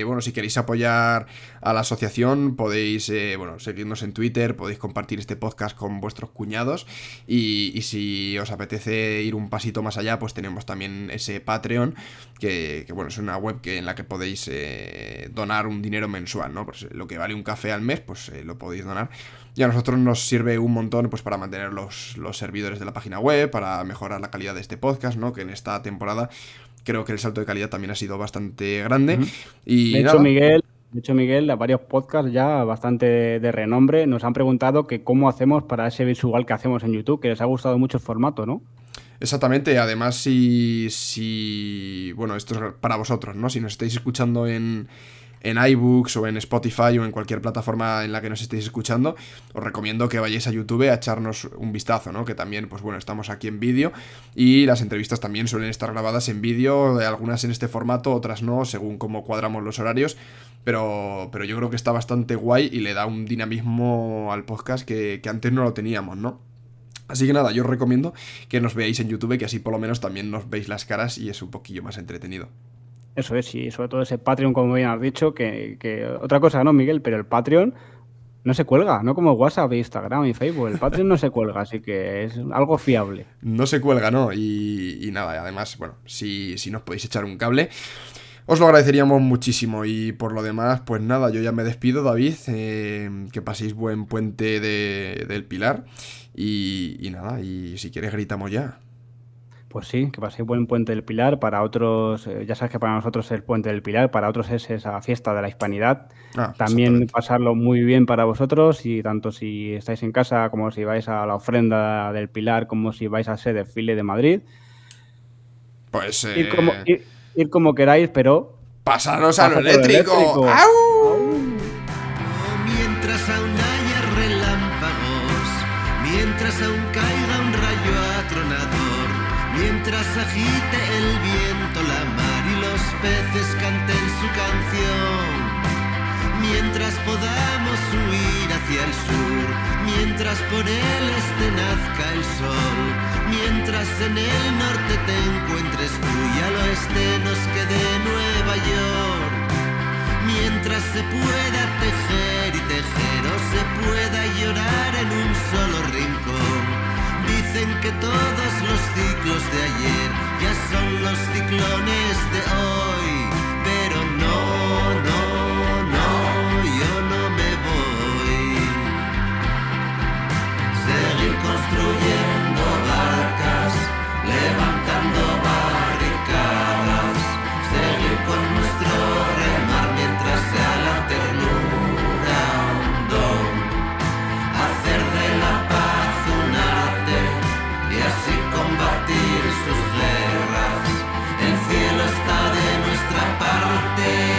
bueno, si queréis apoyar a la asociación podéis, bueno, seguirnos en Twitter, podéis compartir este podcast con vuestros cuñados y si os apetece ir un pasito más allá, pues tenemos también ese Patreon, que bueno, es una web en la que podéis donar un dinero mensual, ¿no? Pues lo que vale un café al mes, pues lo podéis donar. Y a nosotros nos sirve un montón pues para mantener los servidores de la página web, para mejorar la calidad de este podcast, ¿no? Que en esta temporada creo que el salto de calidad también ha sido bastante grande. Y de hecho, Miguel, a varios podcasts ya bastante de renombre nos han preguntado que cómo hacemos para ese visual que hacemos en YouTube, que les ha gustado mucho el formato, ¿no? Exactamente, además si bueno, esto es para vosotros, ¿no? Si nos estáis escuchando en iBooks o en Spotify o en cualquier plataforma en la que nos estéis escuchando, os recomiendo que vayáis a YouTube a echarnos un vistazo, ¿no? Que también, pues bueno, estamos aquí en vídeo y las entrevistas también suelen estar grabadas en vídeo, algunas en este formato, otras no, según cómo cuadramos los horarios, pero yo creo que está bastante guay y le da un dinamismo al podcast que antes no lo teníamos, ¿no? Así que nada, yo os recomiendo que nos veáis en YouTube, que así por lo menos también nos veis las caras y es un poquillo más entretenido. Eso es, y sobre todo ese Patreon, como bien has dicho, que otra cosa, ¿no, Miguel? Pero el Patreon no se cuelga, no como WhatsApp, Instagram y Facebook. El Patreon no se cuelga, así que es algo fiable. No se cuelga, ¿no? Y nada, además, bueno, si nos podéis echar un cable, os lo agradeceríamos muchísimo. Y por lo demás, pues nada, yo ya me despido, David. Que paséis buen puente del Pilar. Y nada, y si quieres gritamos ya. Pues sí, que paséis buen Puente del Pilar. Para otros, ya sabes que para nosotros es el Puente del Pilar, para otros es esa fiesta de la Hispanidad. También pasarlo muy bien para vosotros, y tanto si estáis en casa como si vais a la ofrenda del Pilar, como si vais a ese desfile de Madrid. Pues ir como queráis, pero Pasaros a lo Pásate eléctrico. ¡Au! Mientras aún haya relámpagos, mientras aún caiga un rayo atronador, mientras agite el viento la mar y los peces canten su canción, mientras podamos huir hacia el sur, mientras por el este nazca el sol, mientras en el norte te encuentres tú y al oeste nos quede Nueva York, mientras se pueda tejer y tejer o se pueda llorar en un solo rincón. Dicen que todos los ciclos de ayer ya son los ciclones de hoy, pero no, yo no me voy. Seguir construyendo barcas, levantando barricadas, seguir con nuestro remar mientras sea la ternura un don, hacer de la paz un arte y así combatir sus guerras. El cielo está de nuestra parte.